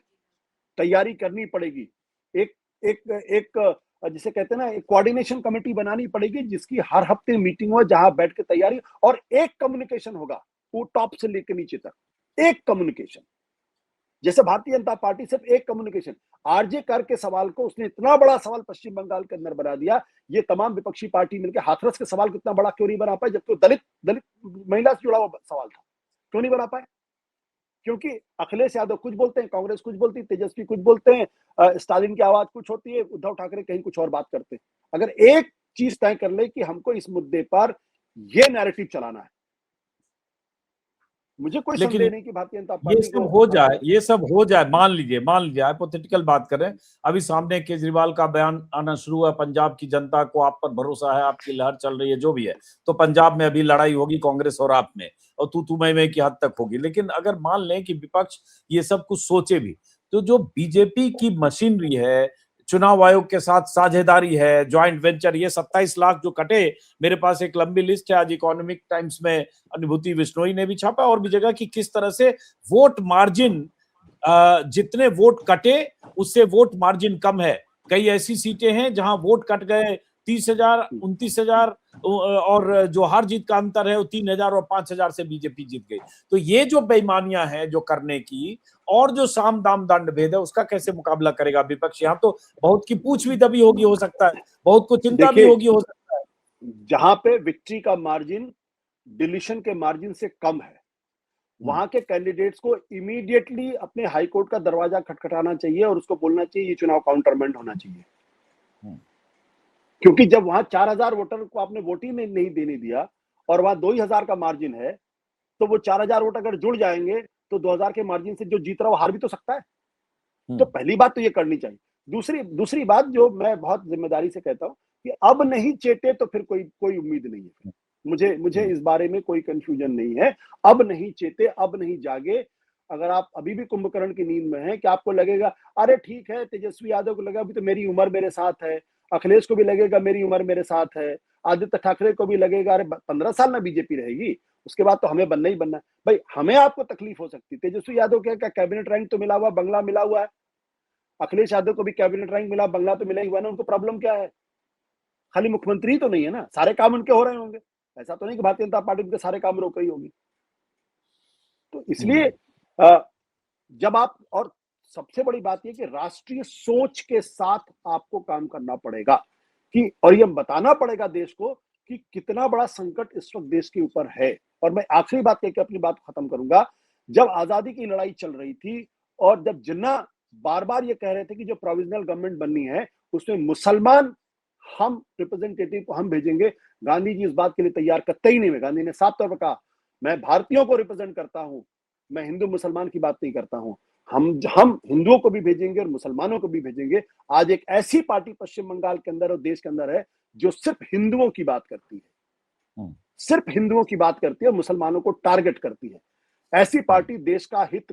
तैयारी करनी पड़ेगी। एक एक एक जिसे कहते हैं ना, एक कोऑर्डिनेशन कमेटी बनानी पड़ेगी, जिसकी हर हफ्ते मीटिंग हो, जहां बैठ के तैयारी, और एक कम्युनिकेशन होगा, वो टॉप से लेकर नीचे तक एक कम्युनिकेशन। जैसे भारतीय जनता पार्टी सिर्फ एक कम्युनिकेशन, आरजे कर के सवाल को उसने इतना बड़ा सवाल पश्चिम बंगाल के अंदर बना दिया। ये तमाम विपक्षी पार्टी मिलकर हाथरस के सवाल को इतना बड़ा क्यों नहीं बना पाए, जबकि दलित महिला से जुड़ा हुआ सवाल था, क्यों नहीं बना पाए? क्योंकि अखिलेश यादव कुछ बोलते हैं, कांग्रेस कुछ बोलती है, तेजस्वी कुछ बोलते हैं, स्टालिन की आवाज कुछ होती है, उद्धव ठाकरे कहीं कुछ और बात करते हैं। अगर एक चीज तय कर ले कि हमको इस मुद्दे पर यह नैरेटिव चलाना है, मुझे कोई संदेह नहीं कि भारतीय जनता ये पार्टी सब हो जाए, ये सब हो जाए, मान लीजिए हाइपोथेटिकल बात कर रहे हैं, अभी सामने केजरीवाल का बयान आना शुरू हुआ, पंजाब की जनता को आप पर भरोसा है, आपकी लहर चल रही है, जो भी है, तो पंजाब में अभी लड़ाई होगी कांग्रेस और आप में, और तू मैं की हद तक होगी। लेकिन अगर मान लें कि विपक्ष ये सब कुछ सोचे भी, तो जो बीजेपी की मशीनरी है, चुनाव आयोग के साथ साझेदारी है, ज्वाइंट वेंचर, ये 27 लाख जो कटे, मेरे पास एक लंबी लिस्ट है, आज इकोनॉमिक टाइम्स में अनुभूति बिश्नोई ने भी छापा और भी जगह, कि किस तरह से वोट मार्जिन, जितने वोट कटे उससे वोट मार्जिन कम है। कई ऐसी सीटें हैं जहां वोट कट गए 30,000, 29,000, और जो हार जीत का अंतर है वो 3,000 और 5,000 से बीजेपी जीत गई। तो ये जो बेईमानियां हैं जो करने की, और जो साम दाम दंड भेद है, उसका कैसे मुकाबला करेगा विपक्ष? यहाँ तो बहुत की पूछ भी दबी होगी, हो सकता है बहुत को चिंता भी होगी, हो सकता है। जहां पे विक्ट्री का मार्जिन डिलीशन के मार्जिन से कम है, वहां के कैंडिडेट्स को इमीडिएटली अपने हाईकोर्ट का दरवाजा खटखटाना चाहिए और उसको बोलना चाहिए ये चुनाव काउंटरमेंट होना चाहिए। क्योंकि जब वहां 4,000 वोटर को आपने वोट ही नहीं देने दिया और वहां 2,000 का मार्जिन है, तो वो 4,000 वोट अगर जुड़ जाएंगे तो 2,000 के मार्जिन से जो जीत रहा है वो हार भी तो सकता है। तो पहली बात तो ये करनी चाहिए। दूसरी बात जो मैं बहुत जिम्मेदारी से कहता हूं कि अब नहीं चेते तो फिर कोई उम्मीद नहीं है। मुझे इस बारे में कोई कंफ्यूजन नहीं है। अब नहीं चेते, अब नहीं जागे। अगर आप अभी भी कुंभकर्ण की नींद में हैं कि आपको लगेगा अरे ठीक है, तेजस्वी यादव को लगा अभी तो मेरी उम्र मेरे साथ है, अखिलेश को भी लगेगा मेरी उम्र मेरे साथ है, आदित्य ठाकरे को भी लगेगा अरे 15 साल में बीजेपी रहेगी, उसके बाद तो हमें बनना ही बनना है। भाई हमें आपको तकलीफ हो सकती है, तेजस्वी यादव क्या कैबिनेट रैंक तो मिला हुआ, बंगला मिला हुआ है, अखिलेश यादव को भी कैबिनेट रैंक मिला, बंगला तो मिला ही हुआ ना, उनको प्रॉब्लम क्या है? खाली मुख्यमंत्री तो नहीं है ना, सारे काम उनके हो रहे होंगे। ऐसा तो नहीं कि भारतीय जनता पार्टी उनके सारे काम रोक रही होगी। तो इसलिए जब आप, और सबसे बड़ी बात यह कि राष्ट्रीय सोच के साथ आपको काम करना पड़ेगा कि, और ये बताना पड़ेगा देश को कि कितना बड़ा संकट इस वक्त देश के ऊपर है। और मैं आखिरी बात कहकर अपनी बात खत्म करूंगा। जब आजादी की लड़ाई चल रही थी और जब जिन्ना बार बार ये कह रहे थे कि जो प्रोविजनल गवर्नमेंट बननी है उसमें मुसलमान हम रिप्रेजेंटेटिव को हम भेजेंगे, गांधी जी इस बात के लिए तैयार करते ही नहीं हुए। गांधी ने साफ तौर पर कहा मैं भारतीयों को रिप्रेजेंट करता हूं, मैं हिंदू मुसलमान की बात नहीं करता हूं, हम हिंदुओं को भी भेजेंगे और मुसलमानों को भी भेजेंगे। आज एक ऐसी पार्टी पश्चिम बंगाल के अंदर और देश के अंदर है जो सिर्फ हिंदुओं की बात करती है, सिर्फ हिंदुओं की बात करती है, मुसलमानों को टारगेट करती है। ऐसी पार्टी देश का हित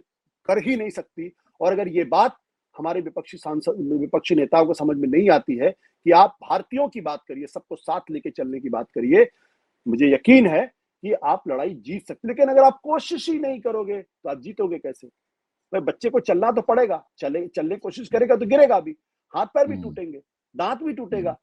कर ही नहीं सकती। और अगर ये बात हमारे विपक्षी नेताओं को समझ में नहीं आती है कि आप भारतीयों की बात करिए, सबको साथ लेके चलने की बात करिए, मुझे यकीन है कि आप लड़ाई जीत सकते। लेकिन अगर आप कोशिश ही नहीं करोगे तो आप जीतोगे कैसे? भाई बच्चे को चलना तो पड़ेगा, चलने की कोशिश करेगा तो गिरेगा भी, हाथ पैर भी टूटेंगे, दांत भी टूटेगा,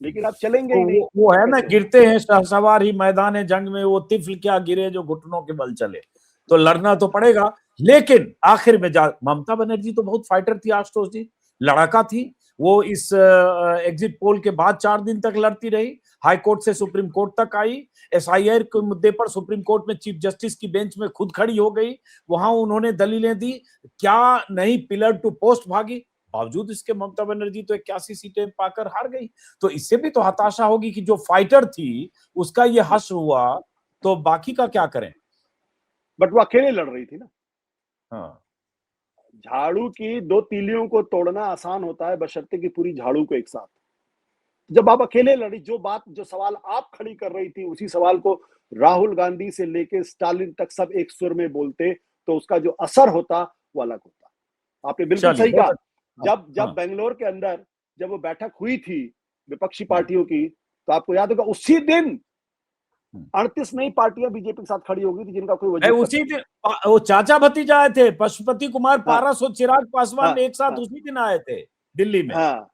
लेकिन आप चलेंगे ही नहीं। वो है ना, गिरते हैं शहसवार ही मैदान जंग में, वो तिफल क्या गिरे जो घुटनों के बल चले। तो लड़ना तो पड़ेगा। लेकिन आखिर में ममता बनर्जी तो बहुत फाइटर थी आशुतोष जी, लड़ाका थी। वो इस एग्जिट पोल के बाद 4 दिन तक लड़ती रही, हाई कोर्ट से सुप्रीम कोर्ट तक आई, एसआईआर के मुद्दे पर सुप्रीम कोर्ट में चीफ जस्टिस की बेंच में खुद खड़ी हो गई, वहां उन्होंने दलीलें दी, क्या नहीं पिलर टू पोस्ट भागी। बावजूद इसके ममता बनर्जी तो 81 सीटें पाकर हार गई। तो इससे भी तो हताशा होगी कि जो फाइटर थी उसका ये हश्र हुआ, तो बाकी का क्या करें? बट वो अकेले लड़ रही थी ना। हाँ, झाड़ू की दो तीलियों को तोड़ना आसान होता है, बशर्ते कि पूरी झाड़ू को एक साथ। जब आप अकेले लड़ी, जो सवाल आप खड़ी कर रही थी, उसी सवाल को राहुल गांधी से लेके स्टालिन तक सब एक सुर में बोलते, तो उसका जो असर होता वो अलग होता। आपने बिल्कुल चलिए सही बहुत कहा। अच्छा। जब जब हाँ बेंगलोर के अंदर जब वो बैठक हुई थी विपक्षी हाँ पार्टियों की, तो आपको याद होगा उसी दिन हाँ। 38 नई पार्टियां बीजेपी के साथ खड़ी हो गई थी, जिनका कोई मैं वजूद तक उसी नहीं दिन था। वो चाचा भतीजा आए थे, पशुपति कुमार हाँ पारस और चिराग पासवान हाँ एक साथ हाँ उसी दिन आए थे दिल्ली में। हाँ।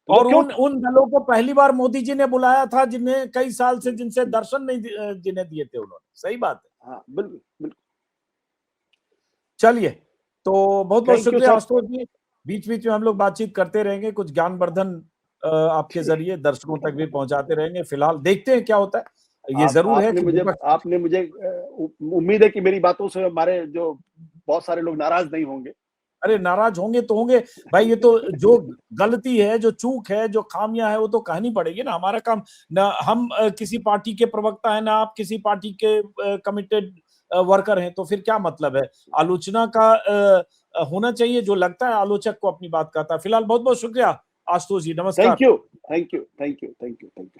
तो वो और क्यों उन था? उन दलों को पहली बार मोदी जी ने बुलाया था जिन्हें कई साल से जिनसे दर्शन नहीं जिन्हें दिए थे उन्होंने। सही बात है। हाँ बिल्कुल बिल्कुल। चलिए, तो बहुत बहुत थैंक यू शुक्रिया सर। आशुतोष जी। बीच बीच में हम लोग बातचीत करते रहेंगे, कुछ ज्ञानवर्धन आपके जरिए दर्शकों तक भी पहुंचाते रहेंगे। फिलहाल देखते हैं क्या होता है। ये आप जरूर है कि आपने मुझे उम्मीद है कि मेरी बातों से हमारे जो बहुत सारे लोग नाराज नहीं होंगे। अरे नाराज होंगे तो होंगे भाई, ये तो जो गलती है, जो चूक है, जो खामियां है, वो तो कहनी पड़ेगी ना। हमारा काम ना, हम किसी पार्टी के प्रवक्ता है ना, आप किसी पार्टी के कमिटेड वर्कर हैं, तो फिर क्या मतलब है। आलोचना का होना चाहिए, जो लगता है आलोचक को अपनी बात कहता है। फिलहाल बहुत बहुत शुक्रिया आशुतोष जी, नमस्कार। Thank you thank you thank you thank you thank you.